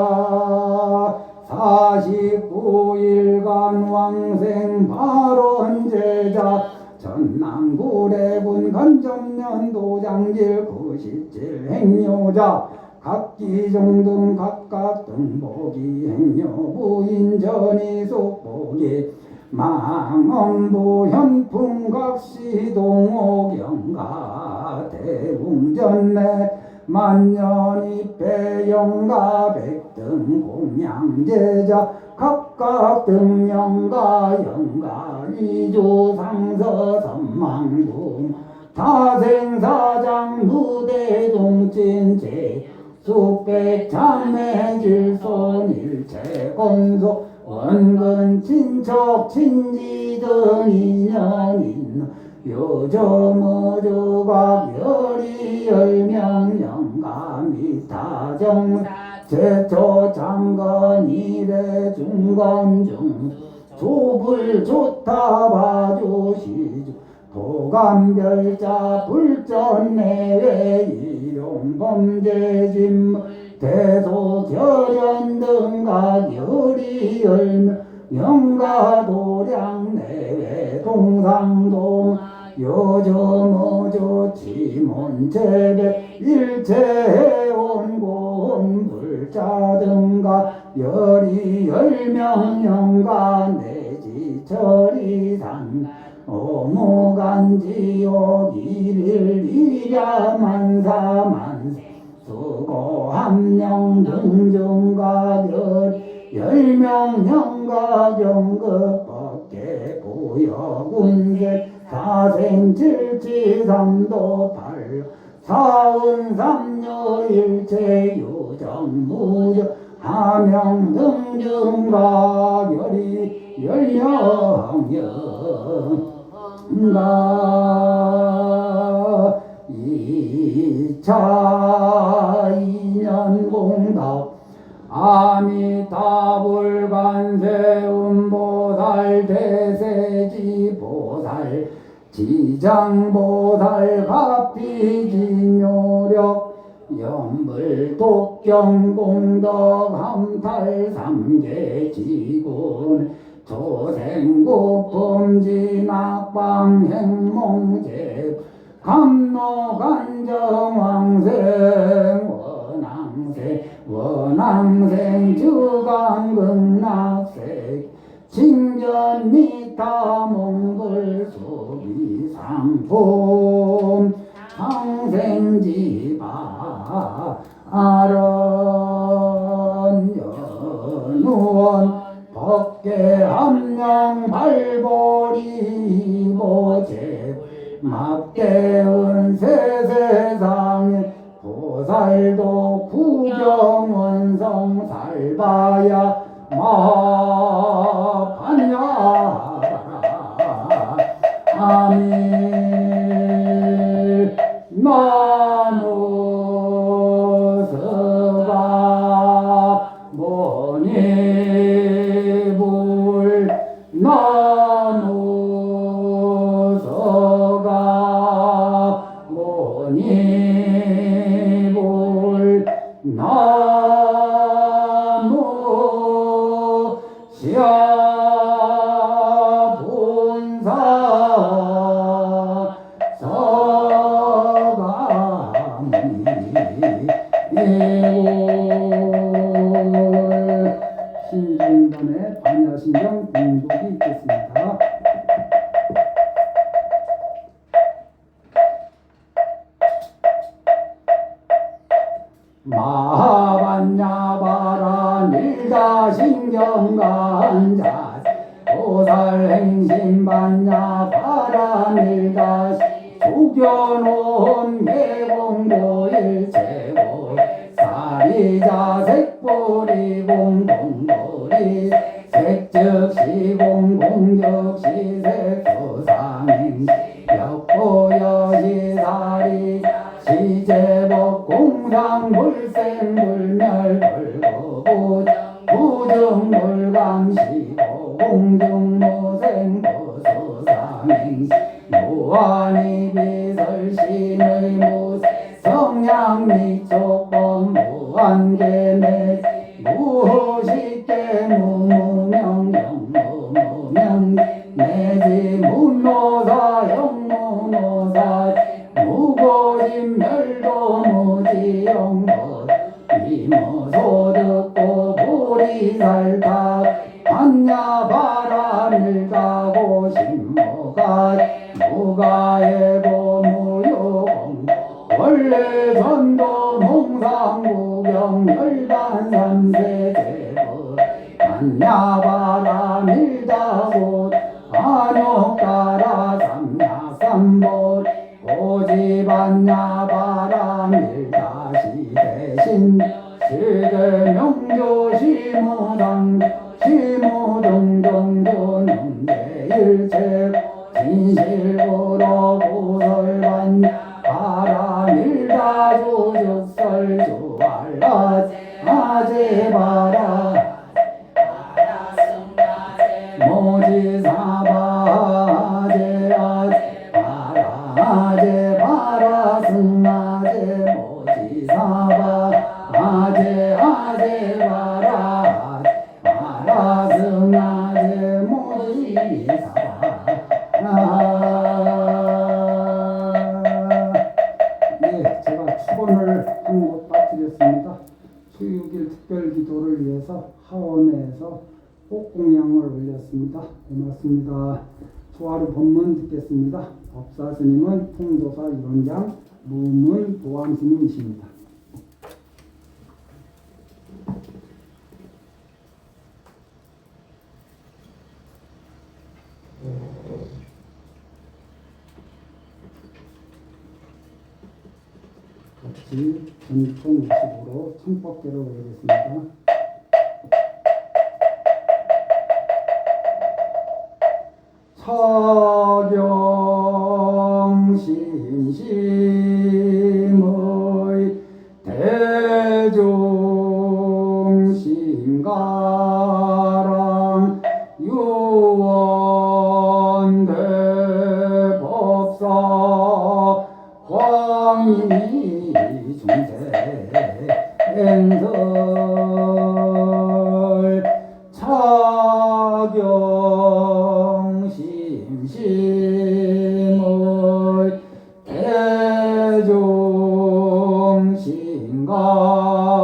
49일간 왕생 발원제자 전남구례군 간점년 도장길 97 행여자 각기종등 각각 등복이 행여부인 전이 속복이 망엄부 현풍각시 동옥영가 대웅전내 만년입배 영가 백등 공양제자 각각 등영가 영가 위조 상서 선망궁 타생사장 무대종진제 숙백 참매질손 일체건소 원근 친척 친지 등 인연인 요조모조각 열이 열명 영감이 타정 제초 장건 이래 중건중 조불 좋다 봐주시죠 도감별자 불전 내외 일용범죄짐 대소결연 등각 열이 열명 영가도량 내외 동상동 요조모조 치문제배 일체해온 불자 등가 열이 열명 영가 내지 처리산 오무간지옥 일일 일야 만사만 수고 함령 등중가 열명 영가 경급법계 부여군계 사생칠지삼도 팔 사운삼녀 일체유정무정 하명 등중가 열이 열령영가 이차 인연공덕 아미타불관세음보살 대세지보살 지장보살 가피진요력 연불독경공덕 함탈삼계지군 조생고품진악방행몽제 감노간정왕생 원앙생 주강극락색 칭전미타 몽골수비상품 상생지바 아런연우원 법계함령 발보리 보제 막대은 세세상에 보살도 구경원성 살바야 마반야바라 아밀 나무서가 모니불 나무서가 모니불 나무 시아본사 서가미 신중전의 반야신경 공독이 있겠습니다. 마반야바라 일가신경간자 보살행심반야바라 일가시 조견온 개공도일체고 사리자색보리 공공보리 색즉시 공공즉시 색소상행 역보여시사리 시제법 공상불생불멸 벌거부 부증불감시고 공중무생보수상행 무한히 비설신의 무성향미촉법 무한계내 무식계 무무명영무무명 내지 문노사 영무노사 무고심멸도 무지영법 이모소득고 보리살타 반야바라밀 가고 신모가 무가해고 무효공 원래 전도 농상구경 열반삼세제법 반야바라밀다고 안옥가라 삼야삼보 고지반야바라밀다시 대신 실대명조시무당 기모등등도는 매일체 진실보러 보설받냐 바람일다 조죽설 주알라 아제바라 모지사바 아제바라 승아제 모지사바 아제바라 승아제 모지사바 예, 제가 축원을 한 곳 빠뜨렸습니다. 수육일 특별기도를 위해서 하원에서 꽃공양을 올렸습니다. 고맙습니다. 초하루 본문 듣겠습니다. 법사스님은 통도사 위원장, 무문 보암스님이십니다. 같이 전통 의식으로 청법계를 올리겠습니다. 사경심심의 대중심가랑 유원대법사 광인이 중생설 차경심심의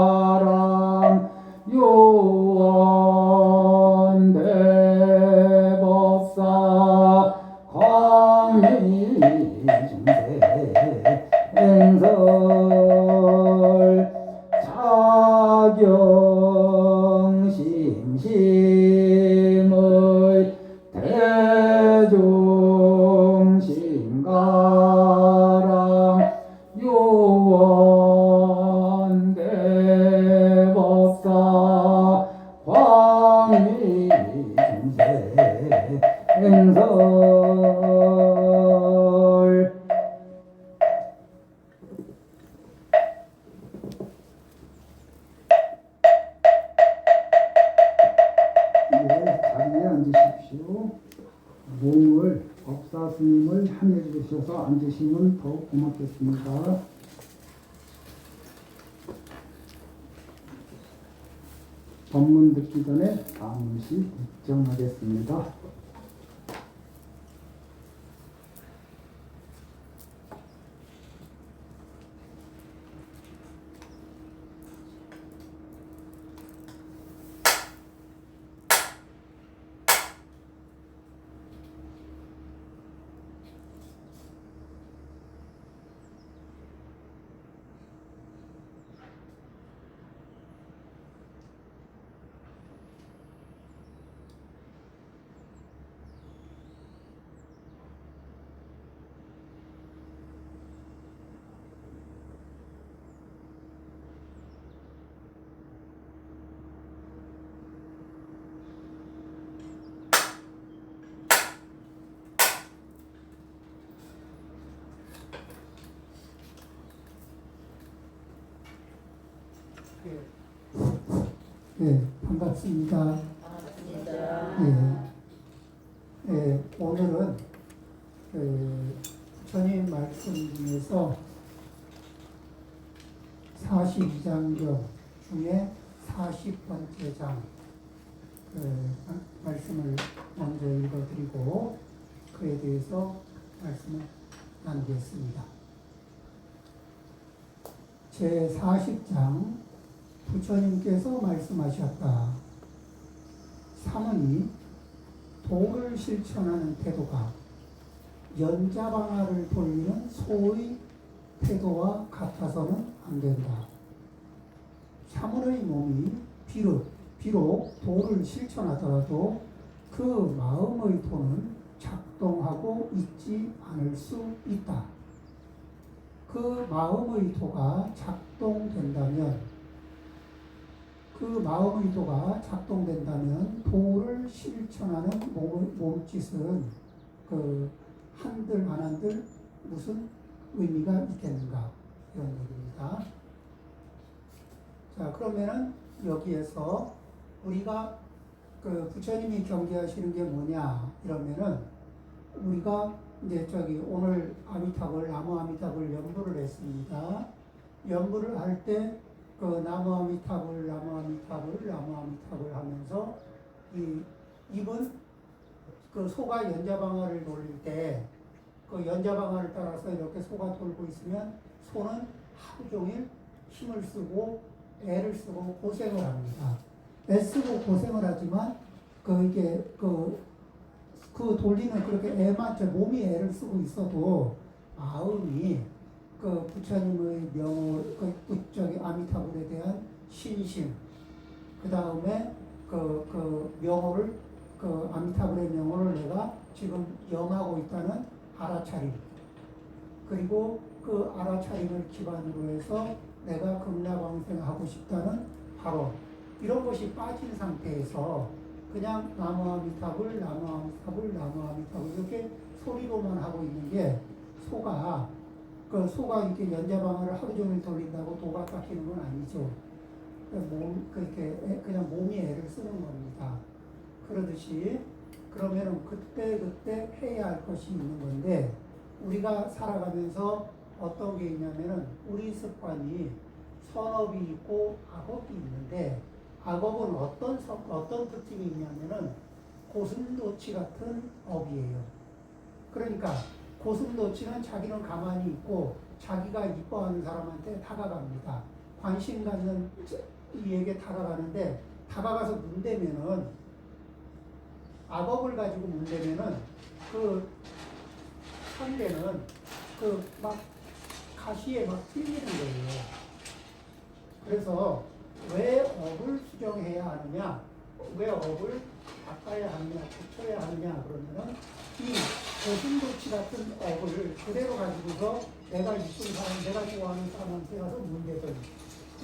대중심가랑 유원대법사 광인이 중생설 차경심심의 대중심가랑 유원대법사 광인이 중생설 자리에 앉으십시오. 몸을 법사스님을 함께 주셔서 앉으시면 더욱 고맙겠습니다. 법문 듣기 전에 잠시 입정하겠습니다. 네, 반갑습니다. 오늘은 전임 말씀 중에서 42장경 중에 40번째 장 말씀을 먼저 읽어드리고 그에 대해서 말씀을 나누겠습니다. 제 40장 부처님께서 말씀하셨다. 사문이 도를 실천하는 태도가 연자방아를 돌리는 소의 태도와 같아서는 안 된다. 사문의 몸이 비록 도를 실천하더라도 그 마음의 도는 작동하고 있지 않을 수 있다. 그 마음의 도가 작동된다면 그 마음의 도가 작동된다면 도를 실천하는 몸짓은 그 한들 안 한들 무슨 의미가 있겠는가 이런 얘기입니다. 자, 그러면은 여기에서 우리가 그 부처님이 경계하시는 게 뭐냐 이러면은 우리가 이제 오늘 나무 아미타불 연부를 했습니다. 연부를 할 때 그 나무 아미타불 하면서 입은 그 소가 연자방아를 돌릴 때 그 연자방아를 따라서 이렇게 소가 돌고 있으면 소는 하루 종일 힘을 쓰고 애를 쓰고 고생을 합니다. 애쓰고 고생을 하지만 그 돌리는 그렇게 몸이 애를 쓰고 있어도 마음이 그 부처님의 아미타불에 대한 신심, 그 다음에 명호를 아미타불의 명호를 내가 지금 영하고 있다는 알아차림, 그리고 그 알아차림을 기반으로 해서 내가 극락왕생하고 싶다는 바로 이런 것이 빠진 상태에서 그냥 나무 아미타불 이렇게 소리로만 하고 있는 게 소가 이렇게 연자방아를 하루 종일 돌린다고 도가 깎이는 건 아니죠. 그냥 몸이 애를 쓰는 겁니다. 그러듯이 그러면은 그때 해야 할 것이 있는 건데 우리가 살아가면서 어떤 게 있냐면은 우리 습관이 선업이 있고 악업이 있는데 악업은 어떤 특징이 있냐면은 고슴도치 같은 업이에요. 그러니까 고슴도치는 자기는 가만히 있고 자기가 이뻐하는 사람한테 다가갑니다. 관심 갖는 이에게 다가가는데 다가가서 문대면은 악업을 가지고 문대면은 그 상대는 막 가시에 막 찔리는 거예요. 그래서 왜 업을 수정해야 하느냐, 왜 업을 닦아야 하느냐, 고쳐야 하느냐 그러면은 이 고슴도치 같은 업을 그대로 가지고서 내가 이쁜 사람, 내가 좋아하는 사람한테 가서 문제든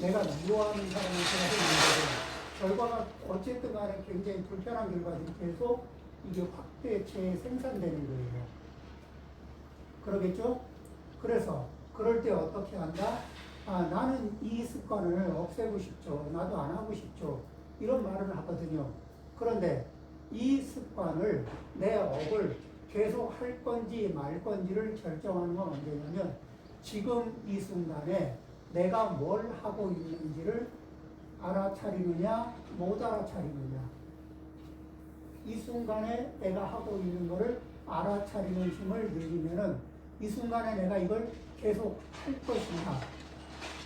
내가 미워하는 사람한테 가서 문제든 결과가 어쨌든 간에 굉장히 불편한 결과들이 계속 이게 확대 재생산되는 거예요. 그러겠죠? 그래서 그럴 때 어떻게 한다? 나는 이 습관을 없애고 싶죠. 나도 안 하고 싶죠. 이런 말을 하거든요. 그런데 이 습관을, 내 업을 계속 할 건지 말 건지를 결정하는 건 언제냐면 지금 이 순간에 내가 뭘 하고 있는지를 알아차리느냐 못 알아차리느냐, 이 순간에 내가 하고 있는 거를 알아차리는 힘을 늘리면은 이 순간에 내가 이걸 계속 할 것인가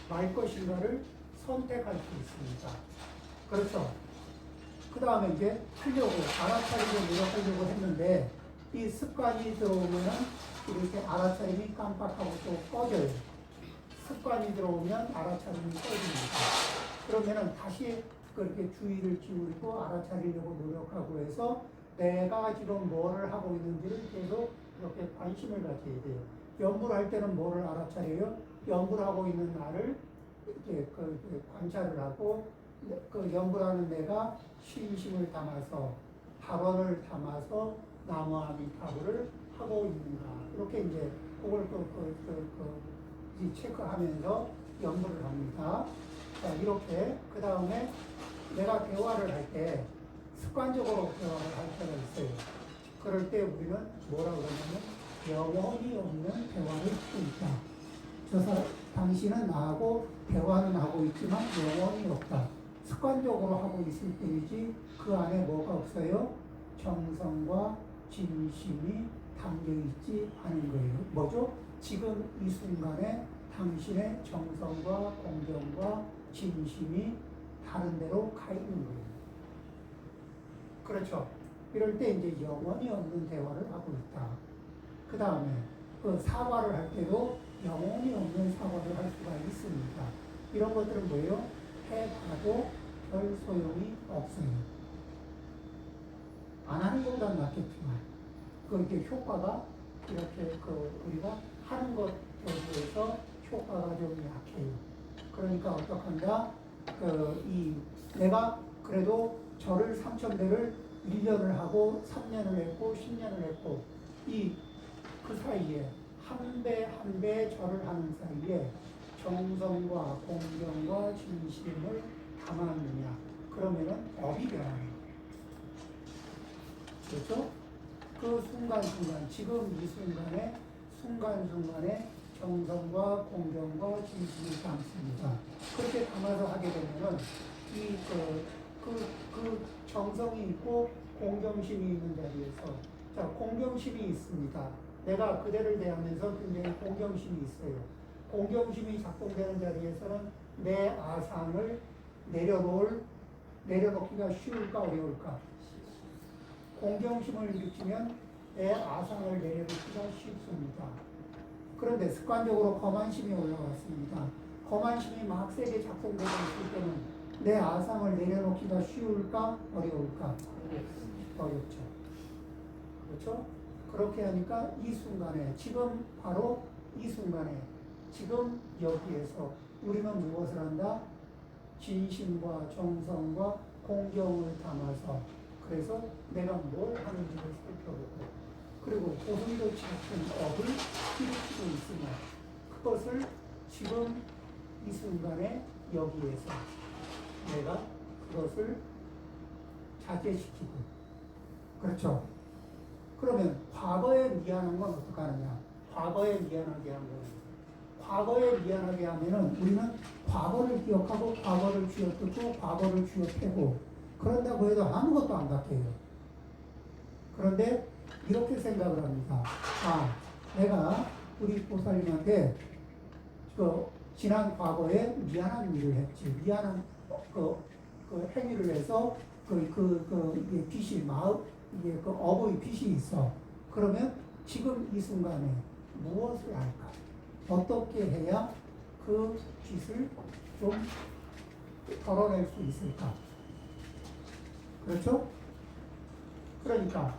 말 것인가를 선택할 수 있습니다. 그렇죠? 그 다음에 이제 하려고 알아차리고 노력하려고 했는데 이 습관이 들어오면은 이렇게 알아차림이 깜빡하고 또 꺼져요. 습관이 들어오면 알아차림이 꺼집니다. 그러면은 다시 그렇게 주의를 기울이고 알아차리려고 노력하고 해서 내가 지금 뭐를 하고 있는지를 계속 이렇게 관심을 가져야 돼요. 연구를 할 때는 뭐를 알아차려요? 연구를 하고 있는 나를 이렇게 관찰을 하고 그 연구하는 내가 신심을 담아서 발언을 담아서 나무 아미타불을 하고 있는가, 이렇게 이제 그걸 체크하면서 연구를 합니다. 자, 이렇게 그 다음에 내가 대화를 할 때 습관적으로 대화를 할 때가 있어요. 그럴 때 우리는 뭐라 그러냐면 영혼이 없는 대화를 하고 있다. 당신은 나하고 대화는 하고 있지만 영혼이 없다. 습관적으로 하고 있을 때이지 그 안에 뭐가 없어요? 정성과 진심이 담겨있지 않은 거예요. 뭐죠? 지금 이 순간에 당신의 정성과 공경과 진심이 다른 데로 가 있는 거예요. 그렇죠? 이럴 때 이제 영혼이 없는 대화를 하고 있다. 그 다음에 그 사과를 할 때도 영혼이 없는 사과를 할 수가 있습니다. 이런 것들은 뭐예요? 해봐도 별 소용이 없어요. 안 하는 것보다 낫겠지만 이렇게 효과가 이렇게 우리가 하는 것에 비해서 효과가 좀 약해요. 그러니까 어떡한다? 이 내가 그래도 절을 3,000배를 1년을 하고 3년을 했고 10년을 했고 그 사이에 한 배 한 배 절을 하는 사이에 정성과 공경과 진심을 담았느냐 그러면은 업이 변하는 거예요. 그렇죠? 그 순간순간 지금 이 순간순간에 정성과 공경과 진심을 담습니다. 그렇게 담아서 하게 되면은 그 정성이 있고 공경심이 있는 자리에서 자 공경심이 있습니다. 내가 그대를 대하면서 굉장히 공경심이 있어요. 공경심이 작동되는 자리에서는 내 아상을 내려놓기가 쉬울까 어려울까? 공경심을 느끼면 내 아상을 내려놓기가 쉽습니다. 그런데 습관적으로 거만심이 올라왔습니다. 거만심이 막 세게 작동되고 있을 때는 내 아상을 내려놓기가 쉬울까 어려울까? 어렵죠. 그렇죠? 그렇게 하니까 이 순간에 지금 바로 이 순간에 지금 여기에서 우리는 무엇을 한다? 진심과 정성과 공경을 담아서 그래서 내가 뭘 하는지를 살펴보고 그리고 고슴도치 같은 업을 일으키고 있으며 그것을 지금 이 순간에 여기에서 내가 그것을 자제시키고 그렇죠. 그러면 과거에 미안한 건 어떻게 하느냐? 과거에 미안하게 한 거는 과거에 미안하게 하면은 우리는 과거를 기억하고 과거를 쥐어뜯고 과거를 쥐어패고 그런다고 해도 아무것도 안 바뀌어요. 그런데 이렇게 생각을 합니다. 아, 내가 우리 보살님한테 지난 과거에 미안한 일을 했지. 미안한 그 행위를 해서 이게 빚이 이게 업의 빚이 있어. 그러면 지금 이 순간에 무엇을 할까? 어떻게 해야 그 빚을 좀 덜어낼 수 있을까? 그렇죠? 그러니까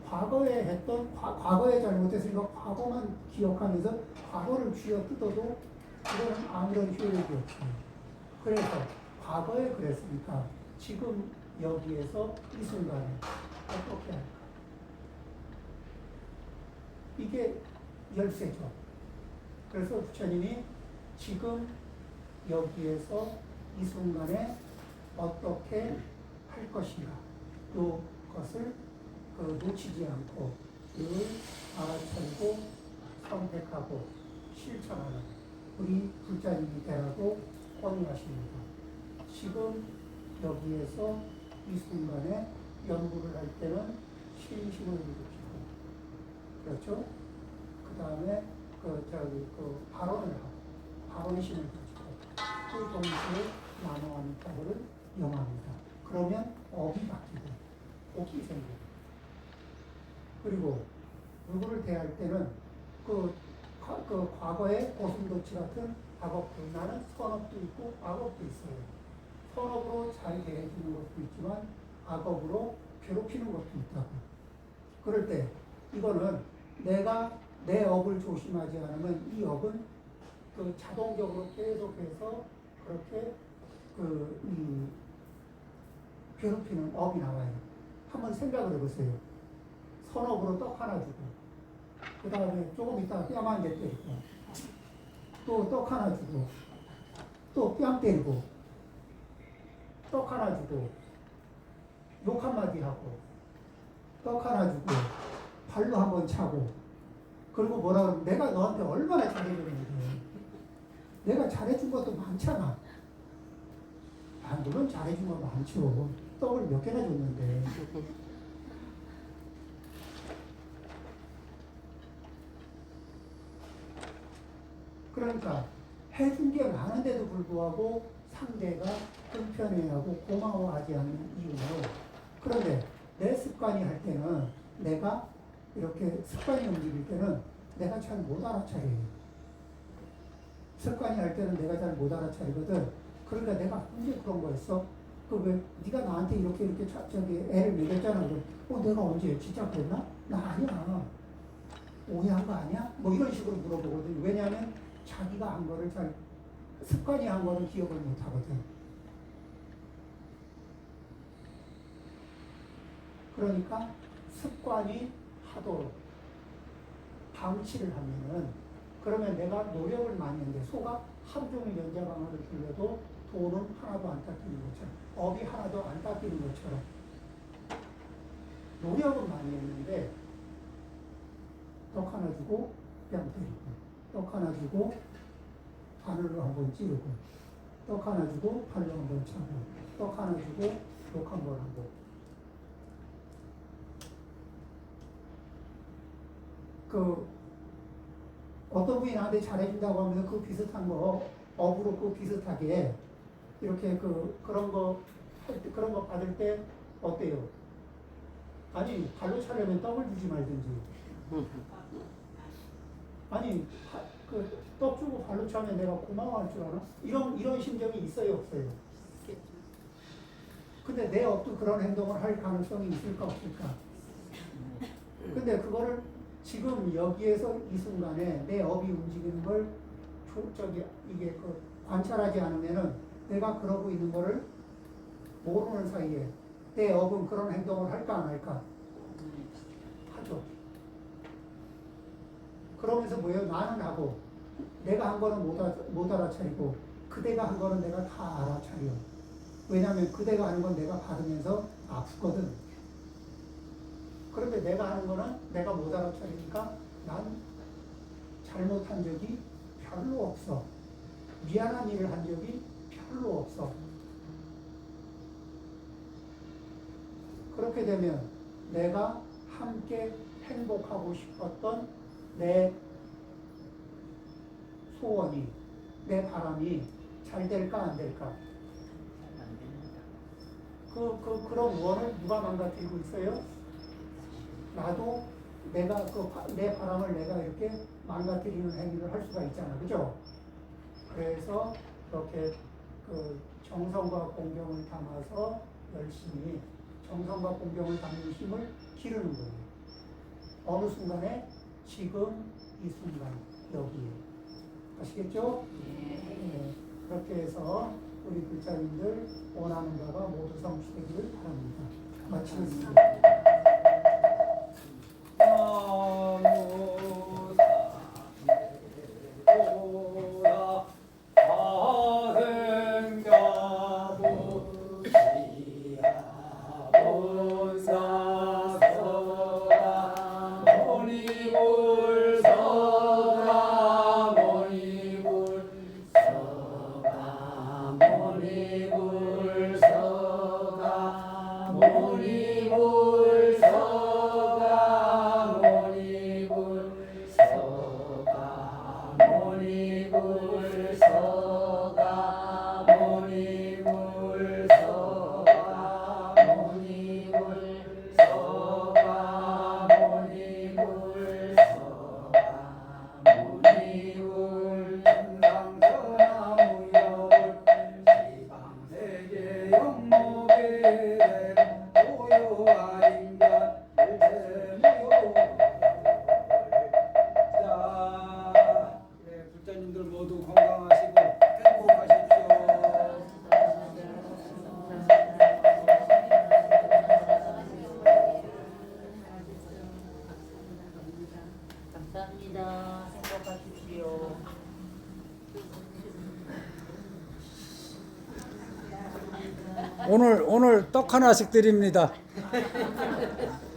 과거에 했던 과거에 잘못했으니까 과거만 기억하면서 과거를 쥐어뜯어도 이거는 아무런 효력이 없어요. 그래서 과거에 그랬으니까 지금 여기에서 이 순간에 어떻게 할까? 이게 열쇠죠. 그래서 부처님이 지금 여기에서 이 순간에 어떻게 할 것인가 이것을 놓치지 않고 늘 알아차리고 선택하고 실천하는 우리 불자님이 되라고 권유하십니다. 지금 여기에서 이 순간에 연구를 할 때는 신심을 일으키고 그렇죠? 그 다음에 발언을 하고 발언심을 가지고 그 동시에 나눠하는 법을 영합니다. 그러면 업이 바뀌고 복이 생기고 그리고 누구를 대할 때는 과거에 고슴도치 같은 악업도 나는 선업도 있고 악업도 있어요. 선업으로 잘 대해주는 것도 있지만 악업으로 괴롭히는 것도 있다고. 그럴 때 이거는 내가 내 업을 조심하지 않으면 이 업은 자동적으로 계속해서 그렇게 괴롭히는 업이 나와요. 한번 생각을 해보세요. 선업으로 떡 하나 주고 그 다음에 조금 있다가 뺨 한 대 때리고 또 떡 하나 주고 또 뺨 때리고 떡 하나 주고 욕 한마디 하고 떡 하나 주고 발로 한번 차고 그리고 뭐라 그러면 내가 너한테 얼마나 잘해줬는데 내가 잘해준 것도 많잖아. 물론 잘해준 거 많죠. 떡을 몇 개나 줬는데 그러니까 해준 게 많은데도 불구하고 상대가 불편해하고 고마워하지 않는 이유로 그런데 내 습관이 할 때는 내가 이렇게 습관이 움직일 때는 내가 잘 못 알아차려요. 습관이 할 때는 내가 잘 못 알아차리거든. 그러니까 내가 언제 그런 거였어? 왜 네가 나한테 이렇게 애를 먹였잖아. 내가 언제 진짜 그랬나? 나 아니야. 오해한 거 아니야? 뭐 이런 식으로 물어보거든. 왜냐하면 자기가 한 거를 습관이 한 거는 기억을 못 하거든. 그러니까 습관이 하도록 방치를 하면은 그러면 내가 노력을 많이 했는데 소가 하루 종일 연자방아를 돌려도 돌은 하나도 안 닦이는 것처럼 업이 하나도 안 닦이는 것처럼 노력은 많이 했는데 떡 하나 주고 뺨 때리고 떡 하나 주고 바늘로 한번 찌르고 떡 하나 주고 팔로 한번 차고 떡 하나 주고 욕 한 번 하고 그 어떤 분이 나한테 잘해준다고 하면 그 비슷한 거 업으로 그 비슷하게 이렇게 그런 거 받을 때 어때요? 아니 발로 차려면 떡을 주지 말든지 아니 그 떡 주고 발로 차면 내가 고마워할 줄 알아? 이런 심정이 있어요 없어요? 근데 내 업도 그런 행동을 할 가능성이 있을까 없을까? 근데 그거를 지금 여기에서 이 순간에 내 업이 움직이는 걸 이게 관찰하지 않으면은 내가 그러고 있는 거를 모르는 사이에 내 업은 그런 행동을 할까 안 할까? 하죠. 그러면서 뭐예요? 나는 하고 내가 한 거는 못 알아차리고 그대가 한 거는 내가 다 알아차려. 왜냐하면 그대가 하는 건 내가 받으면서 아프거든. 그런데 내가 하는 거는 내가 못 알아차리니까 난 잘못한 적이 별로 없어. 미안한 일을 한 적이 별로 없어. 그렇게 되면 내가 함께 행복하고 싶었던 내 소원이, 내 바람이 잘 될까 안 될까? 그런 원을 누가 망가뜨리고 있어요? 나도 내가 내 바람을 내가 이렇게 망가뜨리는 행위를 할 수가 있잖아. 그죠? 그래서 이렇게 정성과 공경을 담아서 열심히 정성과 공경을 담는 힘을 기르는 거예요. 어느 순간에? 지금 이 순간 여기에. 아시겠죠? 네. 그렇게 해서 우리 불자님들 원하는 바가 모두 성취되기를 바랍니다. 마치겠습니다. 불자님들 모두 건강하시고 행복하십시오. 감사합니다. 행복하십시오. 오늘 떡 하나씩 드립니다.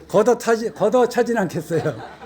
걷어 차진 않겠어요.